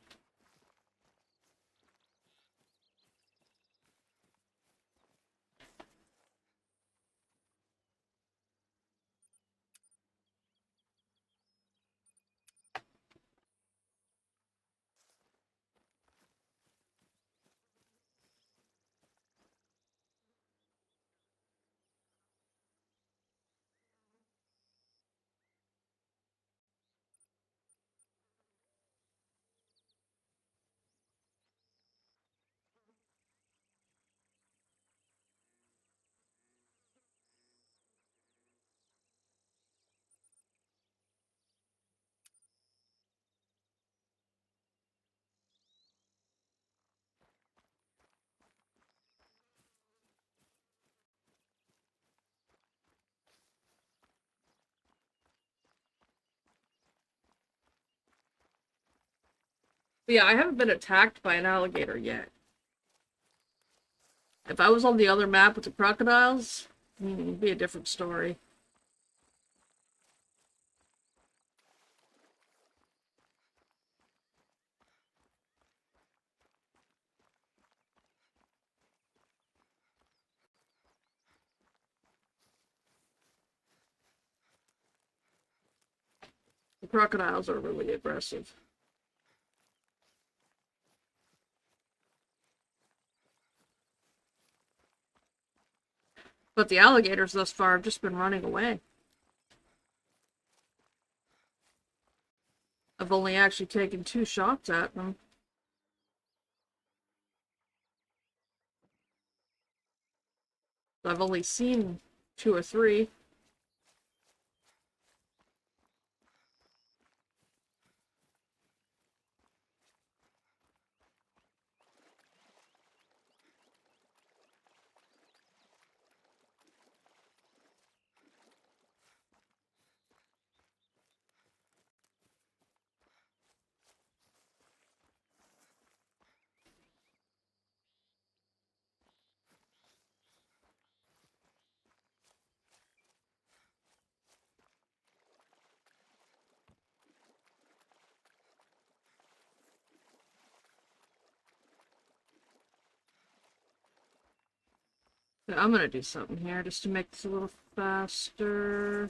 But yeah, I haven't been attacked by an alligator yet. If I was on the other map with the crocodiles, it'd be a different story. The crocodiles are really aggressive. But the alligators thus far have just been running away. I've only actually taken 2 shots at them. I've only seen 2 or 3. I'm gonna do something here just to make this a little faster.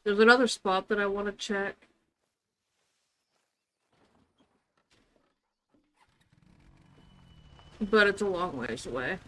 There's another spot that I want to check. But it's a long ways away.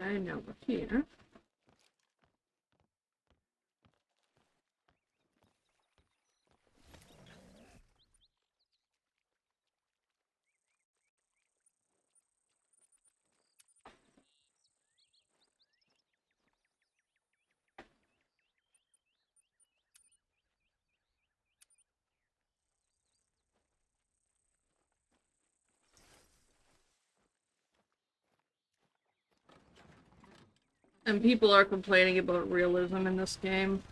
Okay, now we're here. And people are complaining about realism in this game.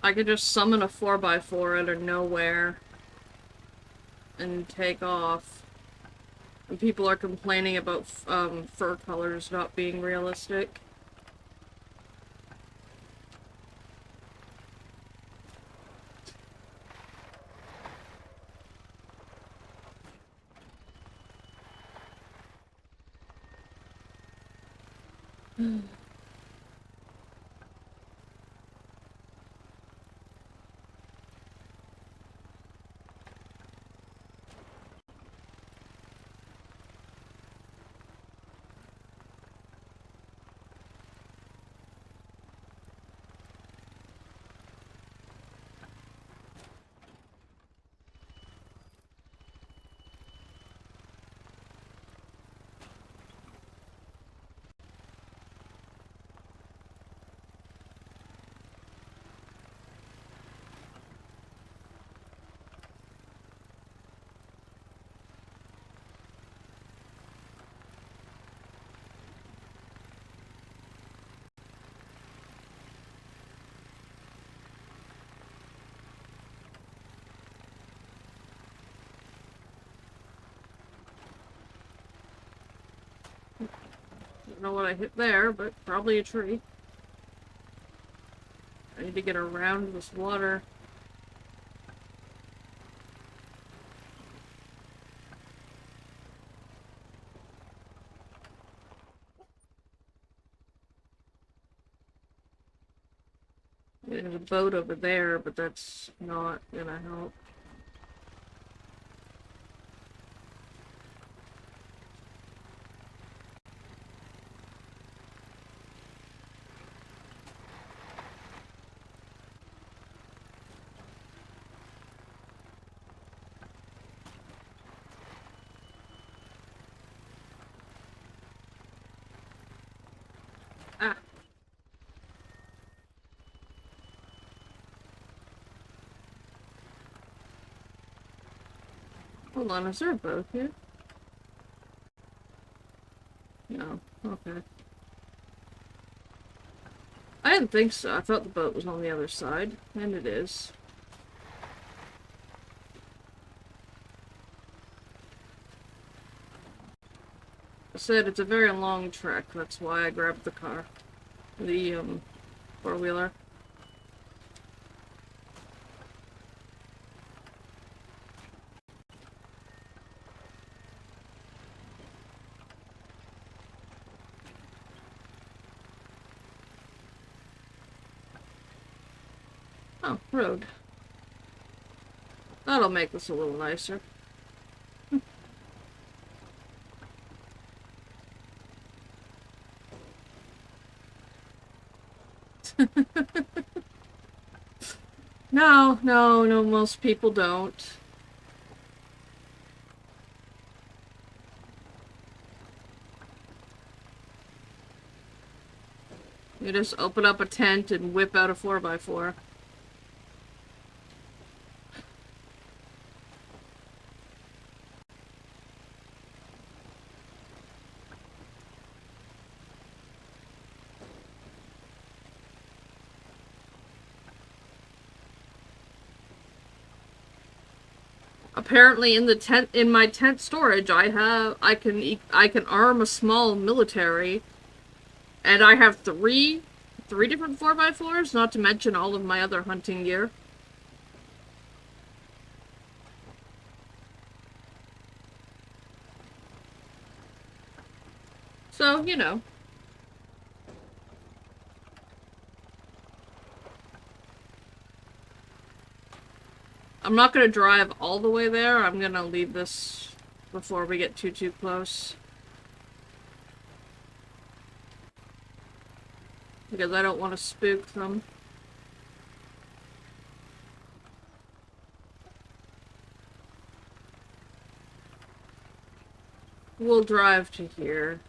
I could just summon a 4x4 out of nowhere and take off. And people are complaining about fur colors not being realistic. Don't know what I hit there, but probably a tree. I need to get around this water. There's a boat over there, but that's not gonna help. Ah. Hold on, is there a boat here? No. Okay. I didn't think so. I thought the boat was on the other side. And it is. I said it's a very long trek. That's why I grabbed the car. The, four-wheeler. Oh, road. That'll make this a little nicer. No, most people don't. You just open up a tent and whip out a 4x4. Apparently in my tent storage, I can arm a small military, and I have three different 4x4s, not to mention all of my other hunting gear. So, you know. I'm not gonna drive all the way there. I'm gonna leave this before we get too close. Because I don't want to spook them. We'll drive to here.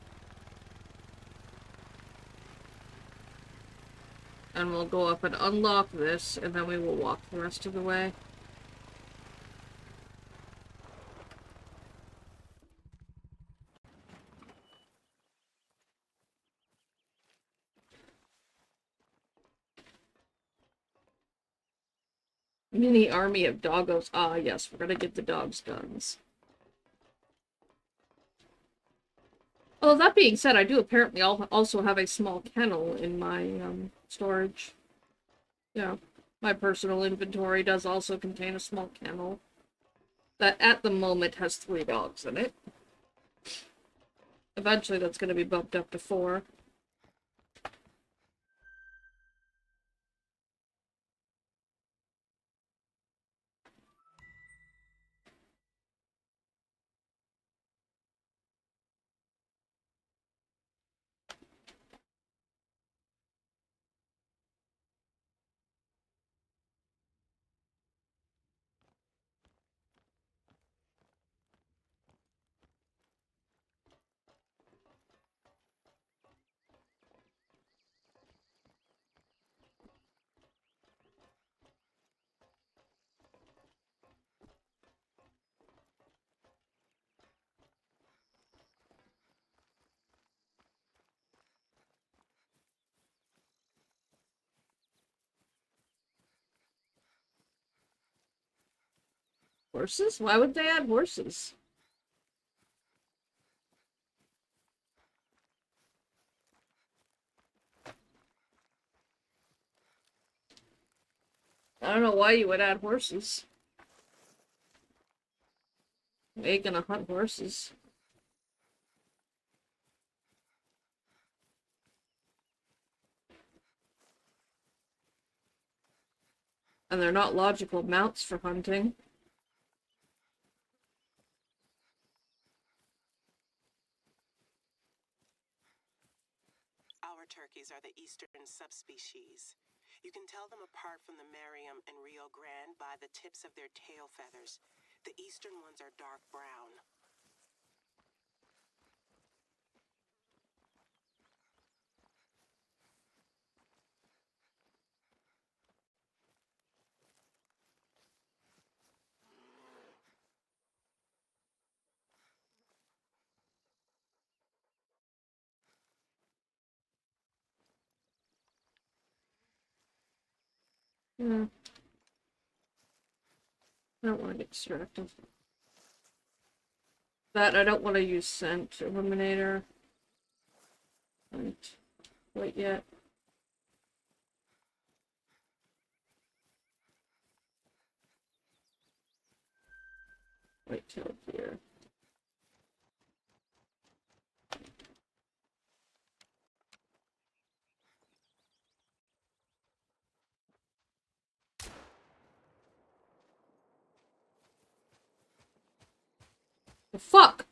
And we'll go up and unlock this, and then we will walk the rest of the way. Mini army of doggos. Ah, yes, we're gonna get the dogs' guns. Oh, that being said, I do apparently also have a small kennel in my, storage. Yeah, my personal inventory does also contain a small kennel. That, at the moment, has 3 dogs in it. Eventually, that's gonna be bumped up to 4. Horses? Why would they add horses? I don't know why you would add horses. You ain't gonna hunt horses. And they're not logical mounts for hunting. Our turkeys are the eastern subspecies. You can tell them apart from the Merriam and Rio Grande by the tips of their tail feathers. The eastern ones are dark brown. Hmm. I don't want to get distracted. That I don't want to use scent eliminator. Haven't quite yet. Wait till here. The fuck?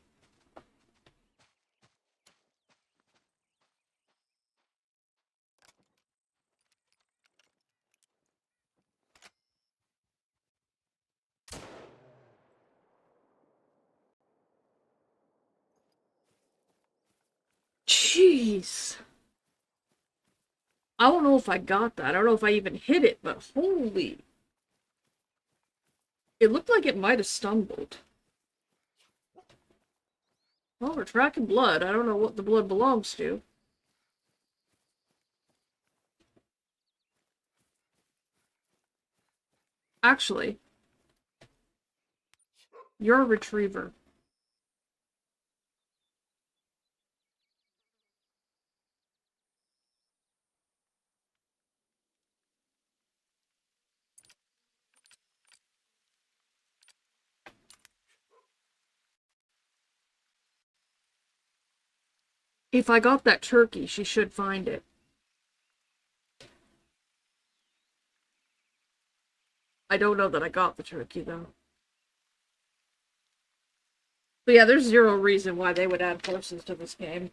Jeez. I don't know if I got that. I don't know if I even hit it, but holy. It looked like it might have stumbled. Well, we're tracking blood. I don't know what the blood belongs to. Actually, you're a retriever. If I got that turkey, she should find it. I don't know that I got the turkey, though. But yeah, there's zero reason why they would add horses to this game.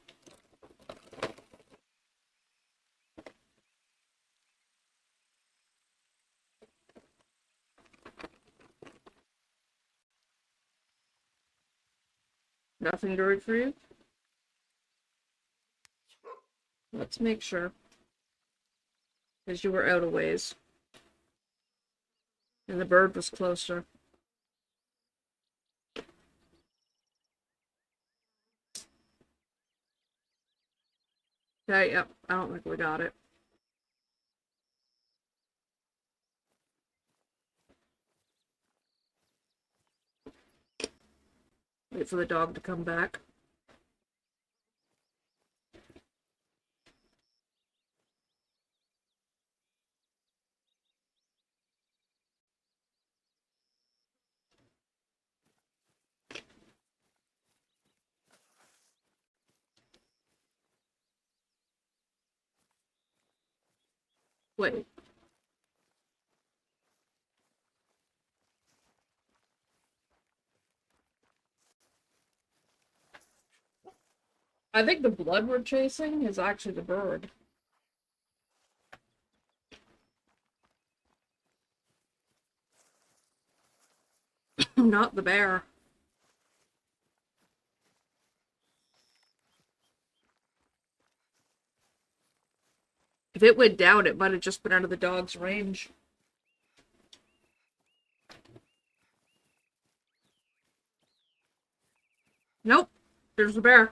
Nothing to retrieve? Let's make sure. Because you were out of ways. And the bird was closer. Okay, yep. I don't think we got it. Wait for the dog to come back. Wait. I think the blood we're chasing is actually the bird. Not the bear. If it went down, it might have just been out of the dog's range. Nope. There's the bear.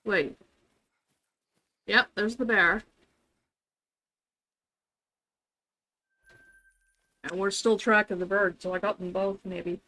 Wait. Yep, there's the bear. And we're still tracking the bird, so I got them both, maybe.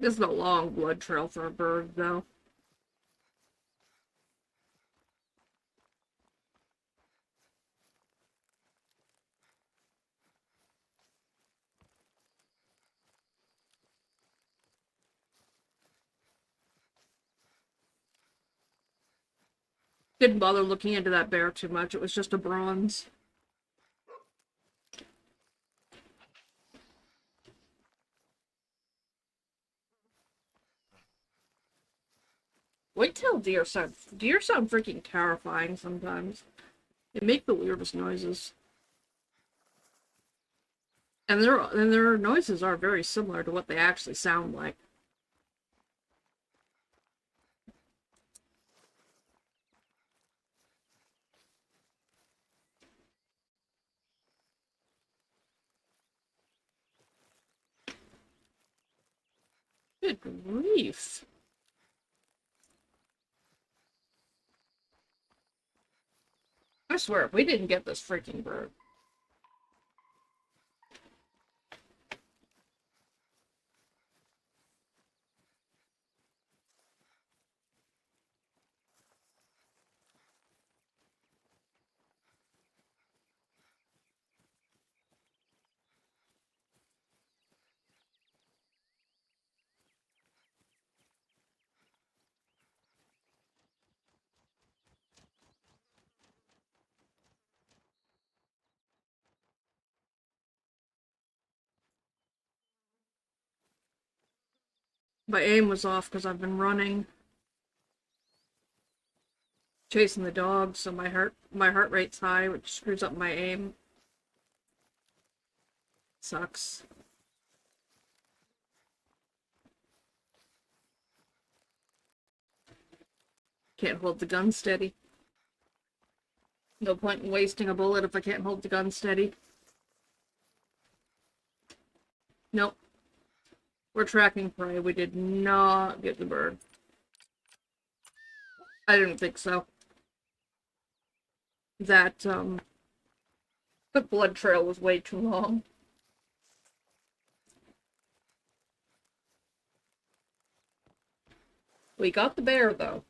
This is a long blood trail for a bird, though. Didn't bother looking into that bear too much. It was just a bronze. Wait till deer sound. Deer sound freaking terrifying sometimes. They make the weirdest noises. And their noises are very similar to what they actually sound like. Good grief. I swear, if we didn't get this freaking bird. My aim was off because I've been running. Chasing the dog, so my heart rate's high, which screws up my aim. Sucks. Can't hold the gun steady. No point in wasting a bullet if I can't hold the gun steady. Nope. We're tracking prey. We did not get the bird. I didn't think so. The blood trail was way too long. We got the bear, though.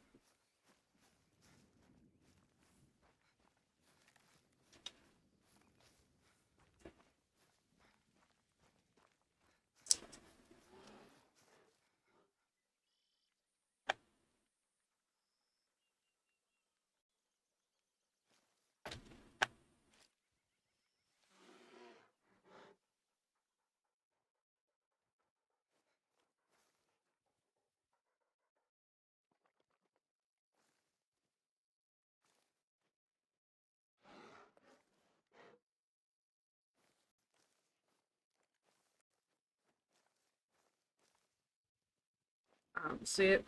See it?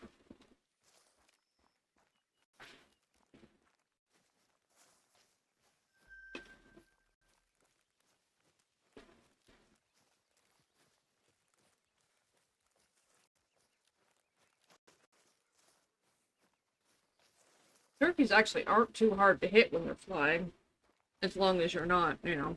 Turkeys actually aren't too hard to hit when they're flying. As long as you're not, you know.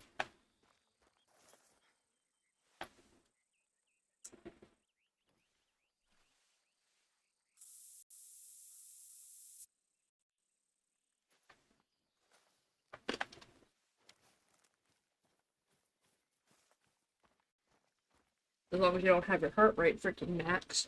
As long as you don't have your heart rate freaking maxed.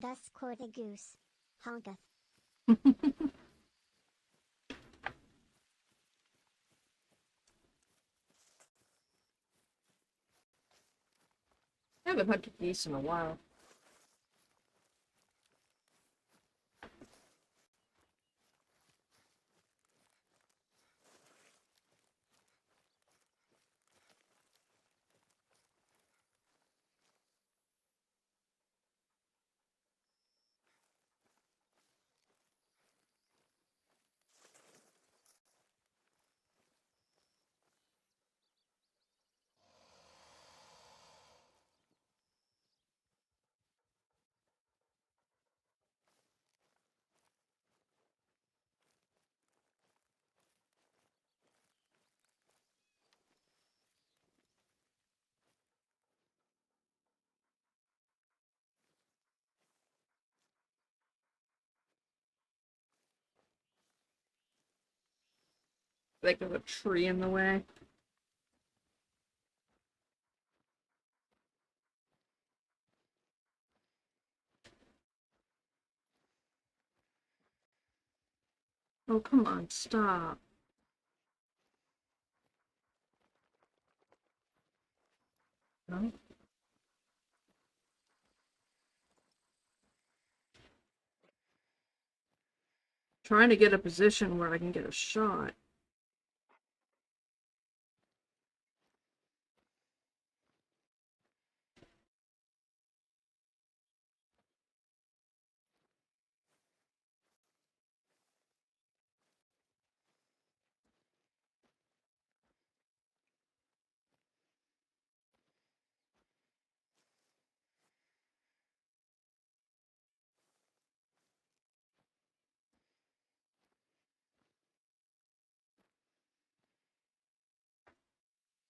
Thus quoth a goose. Honketh. I haven't hunted geese in a while. Like there's a tree in the way. Oh, come on, stop. No? Trying to get a position where I can get a shot.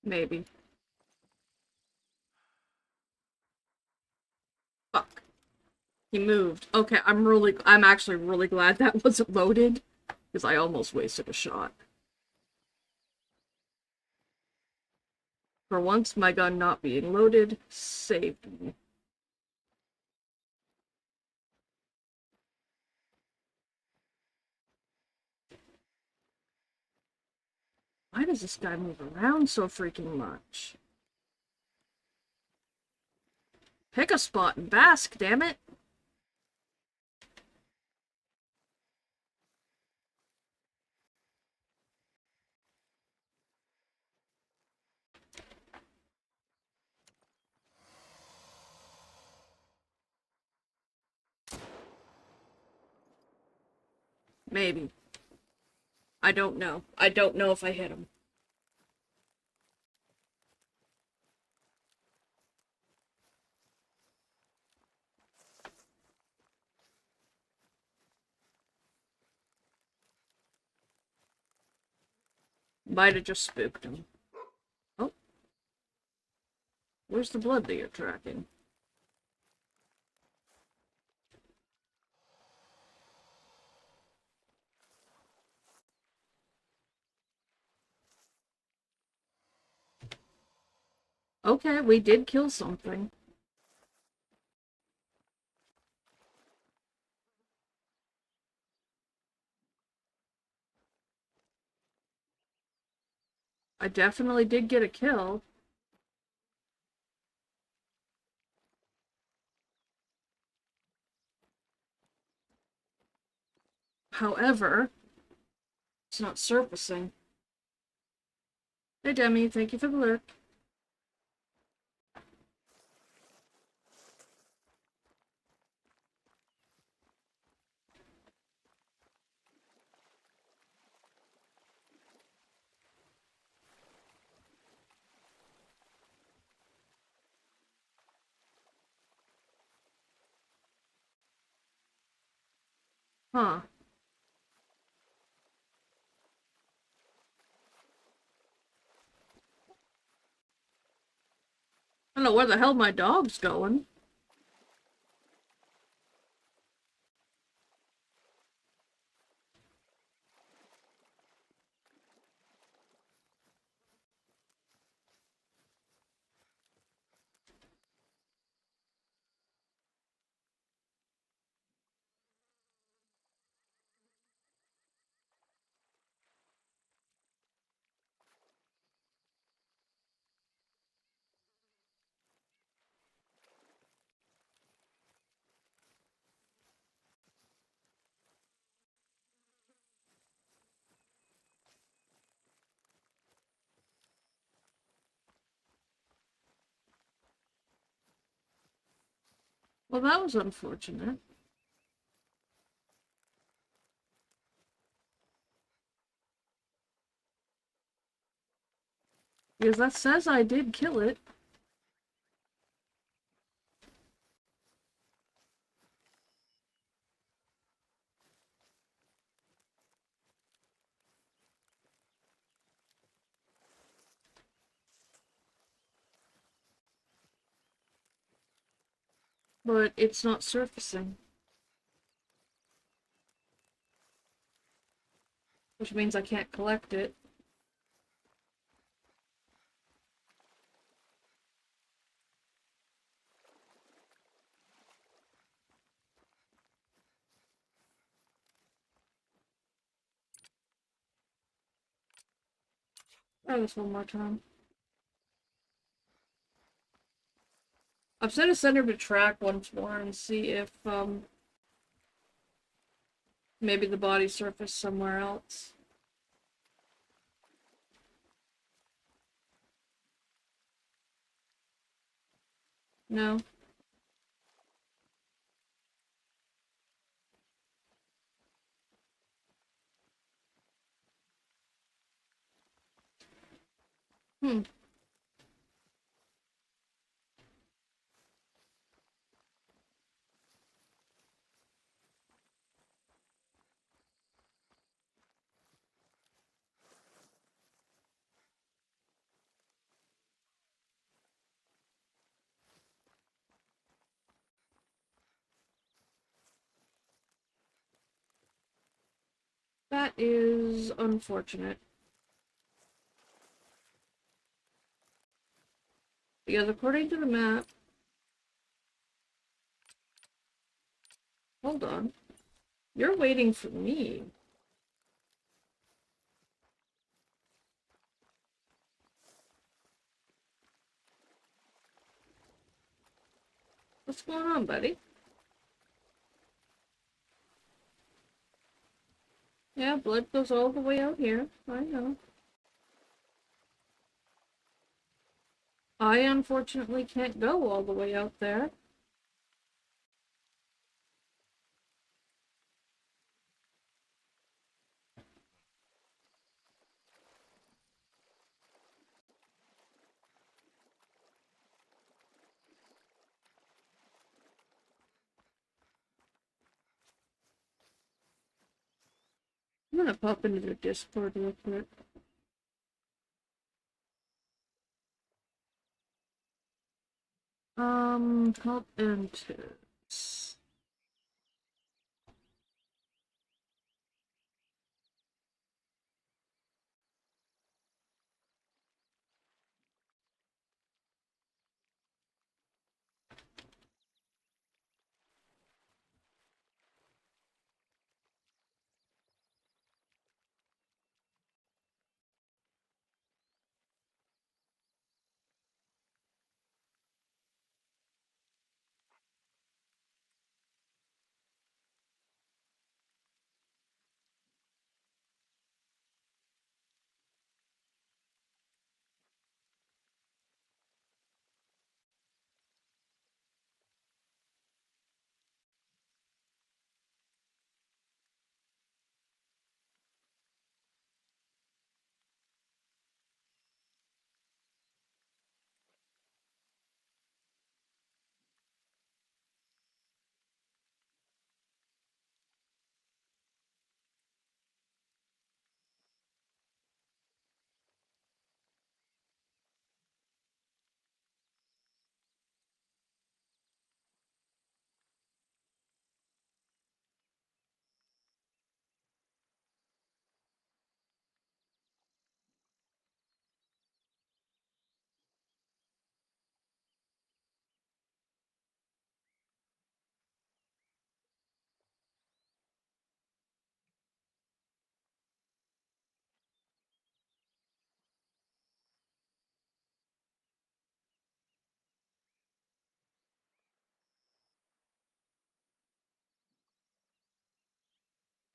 Maybe. Fuck. He moved. Okay, I'm actually really glad that wasn't loaded, because I almost wasted a shot. For once, my gun not being loaded saved me. Why does this guy move around so freaking much? Pick a spot and bask, damn it! Maybe. I don't know. I don't know if I hit him. Might have just spooked him. Oh. Where's the blood that you're tracking? Okay, we did kill something. I definitely did get a kill. However, it's not surfacing. Hey Demi, thank you for the lurk. Huh. I don't know where the hell my dog's going. Well, that was unfortunate. Because that says I did kill it. But it's not surfacing. Which means I can't collect it. Try this one more time. I've set a center to track once more and see if, maybe the body surfaced somewhere else. No. Hmm. That is unfortunate. Because according to the map... Hold on. You're waiting for me. What's going on, buddy? Yeah, blood goes all the way out here. I know. I unfortunately can't go all the way out there. I'm gonna pop into the Discord real quick. Help enters.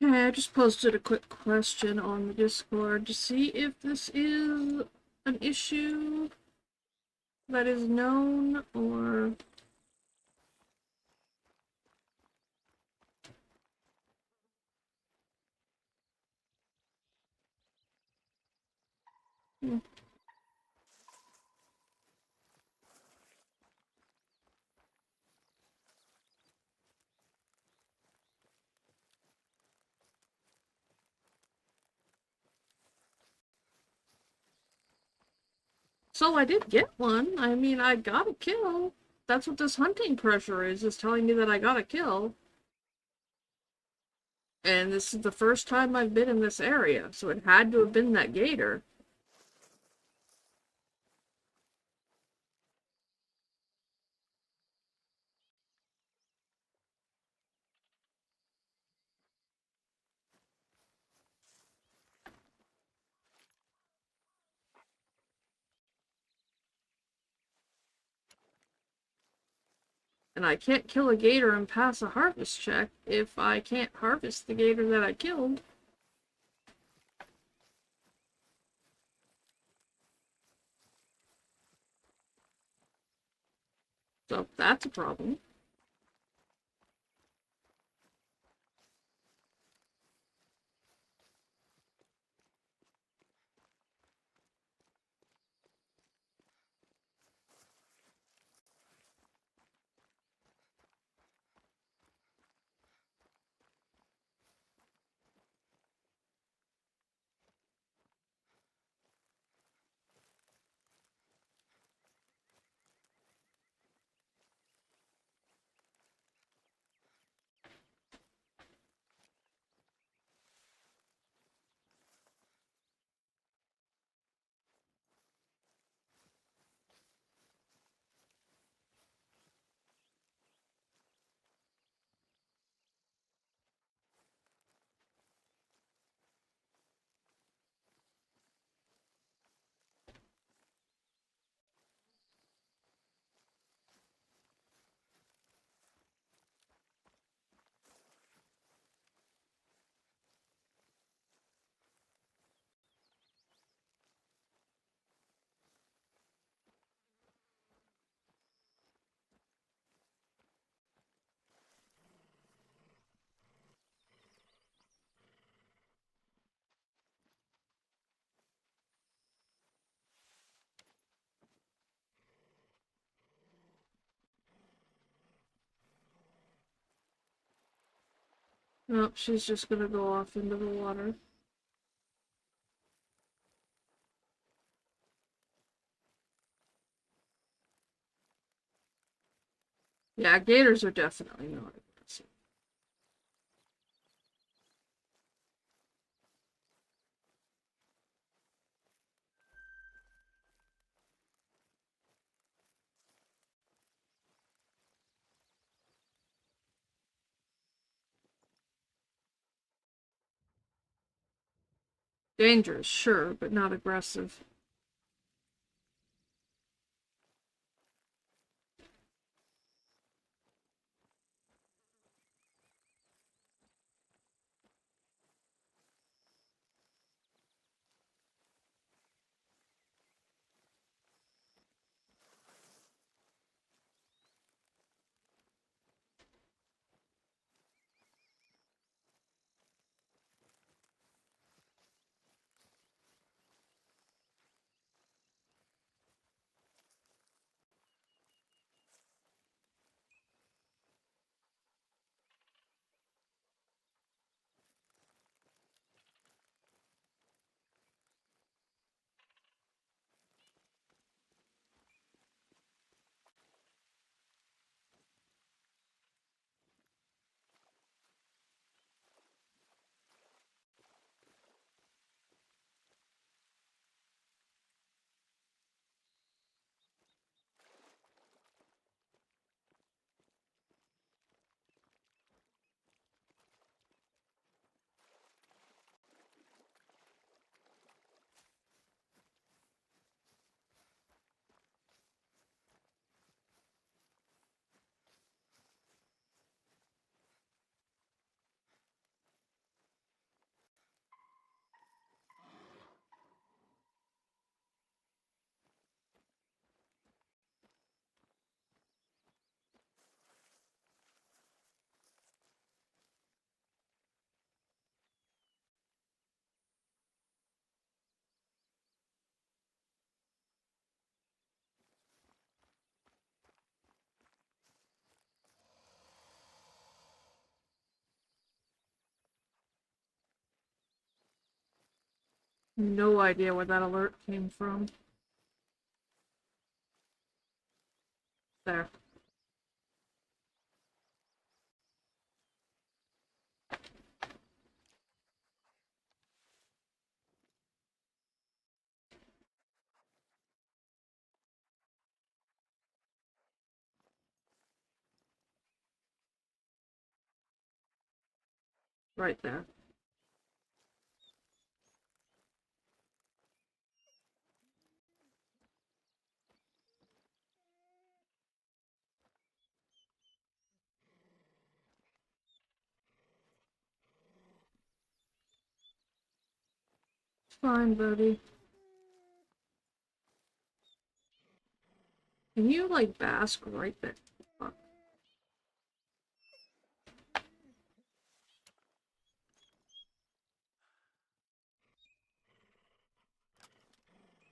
Okay, I just posted a quick question on the Discord to see if this is an issue that is known or Hmm. So I did get one. I mean, I got a kill. That's what this hunting pressure is telling me that I got a kill. And this is the first time I've been in this area, so it had to have been that gator. And I can't kill a gator and pass a harvest check if I can't harvest the gator that I killed. So that's a problem. Nope, she's just gonna go off into the water. Yeah, gators are definitely not aggressive. Dangerous, sure, but not aggressive. No idea where that alert came from. There. Right there. It's fine, buddy. Can you, like, bask right there? Fuck.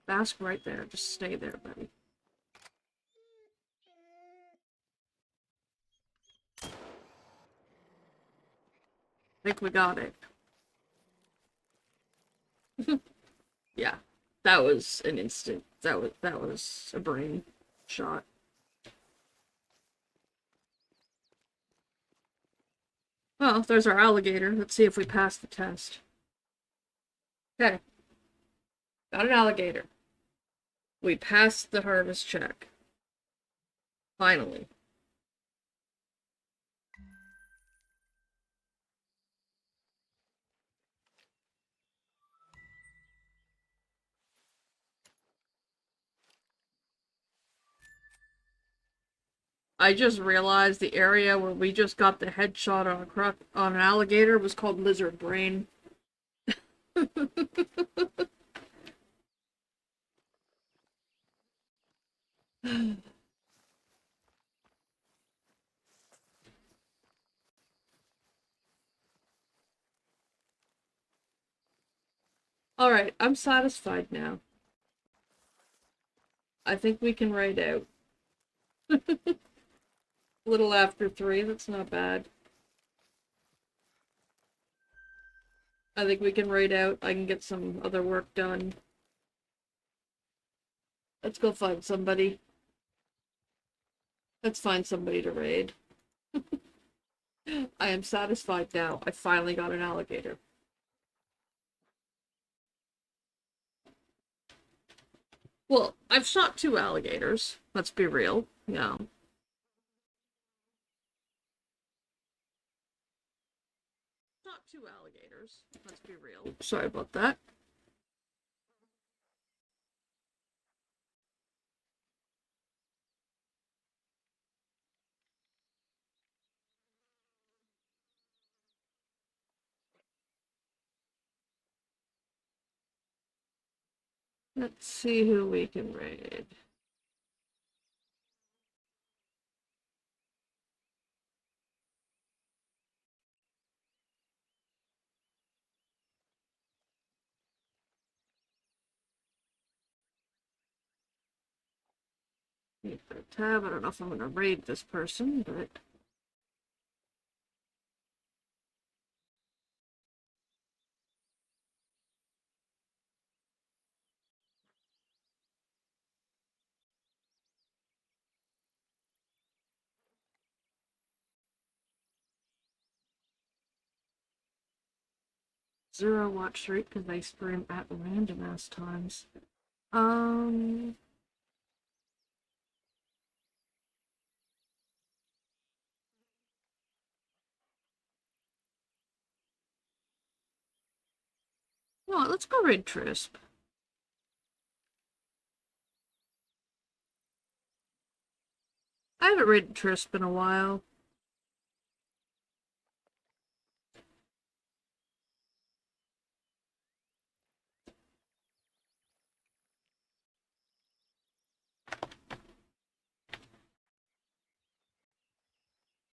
Bask right there. Just stay there, buddy. I think we got it. Yeah. That was an instant. That was a brain shot. Well, there's our alligator. Let's see if we pass the test. Okay. Got an alligator. We passed the harvest check. Finally. I just realized the area where we just got the headshot on an alligator was called Lizard Brain. Alright, I'm satisfied now. I think we can raid out. A little after 3, that's not bad. I think we can raid out. I can get some other work done. Let's go find somebody. Let's find somebody to raid. I am satisfied now. I finally got an alligator. Well, I've shot 2 alligators. Let's be real. Yeah. Shot 2 alligators. Let's be real. Sorry about that. Let's see who we can raid. Need for a tab. I don't know if I'm gonna raid this person, but zero watch rate because they stream at random ass times. Well, let's go raid Trisp. I haven't raided Trisp in a while.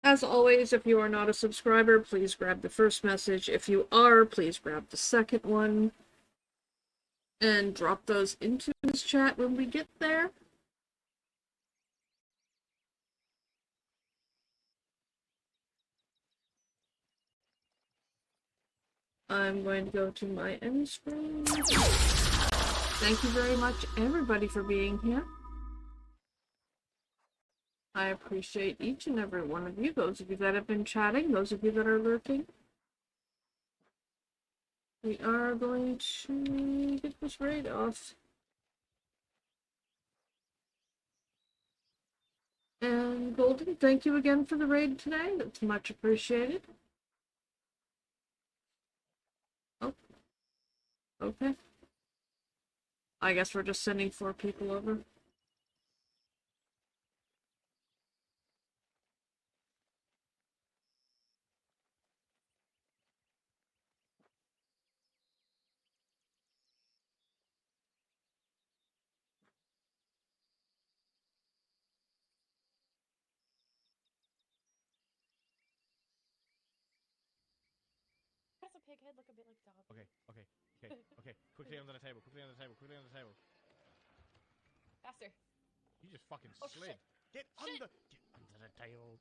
As always, if you are not a subscriber, please grab the first message. If you are, please grab the second one. And drop those into this chat when we get there. I'm going to go to my end screen. Thank you very much, everybody, for being here. I appreciate each and every one of you, those of you that have been chatting, those of you that are lurking. We are going to get this raid off. And Golden, thank you again for the raid today. That's much appreciated. Oh, okay. I guess we're just sending 4 people over. Does a pig head look a bit like a dog? Okay. Quickly under the table. Quickly under the table. Faster. You just fucking Oh, slid. shit. Get under the table.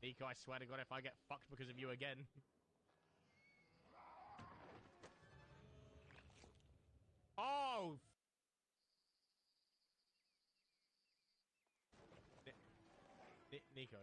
Nico, I swear to God, if I get fucked because of you again. Oh! Nico.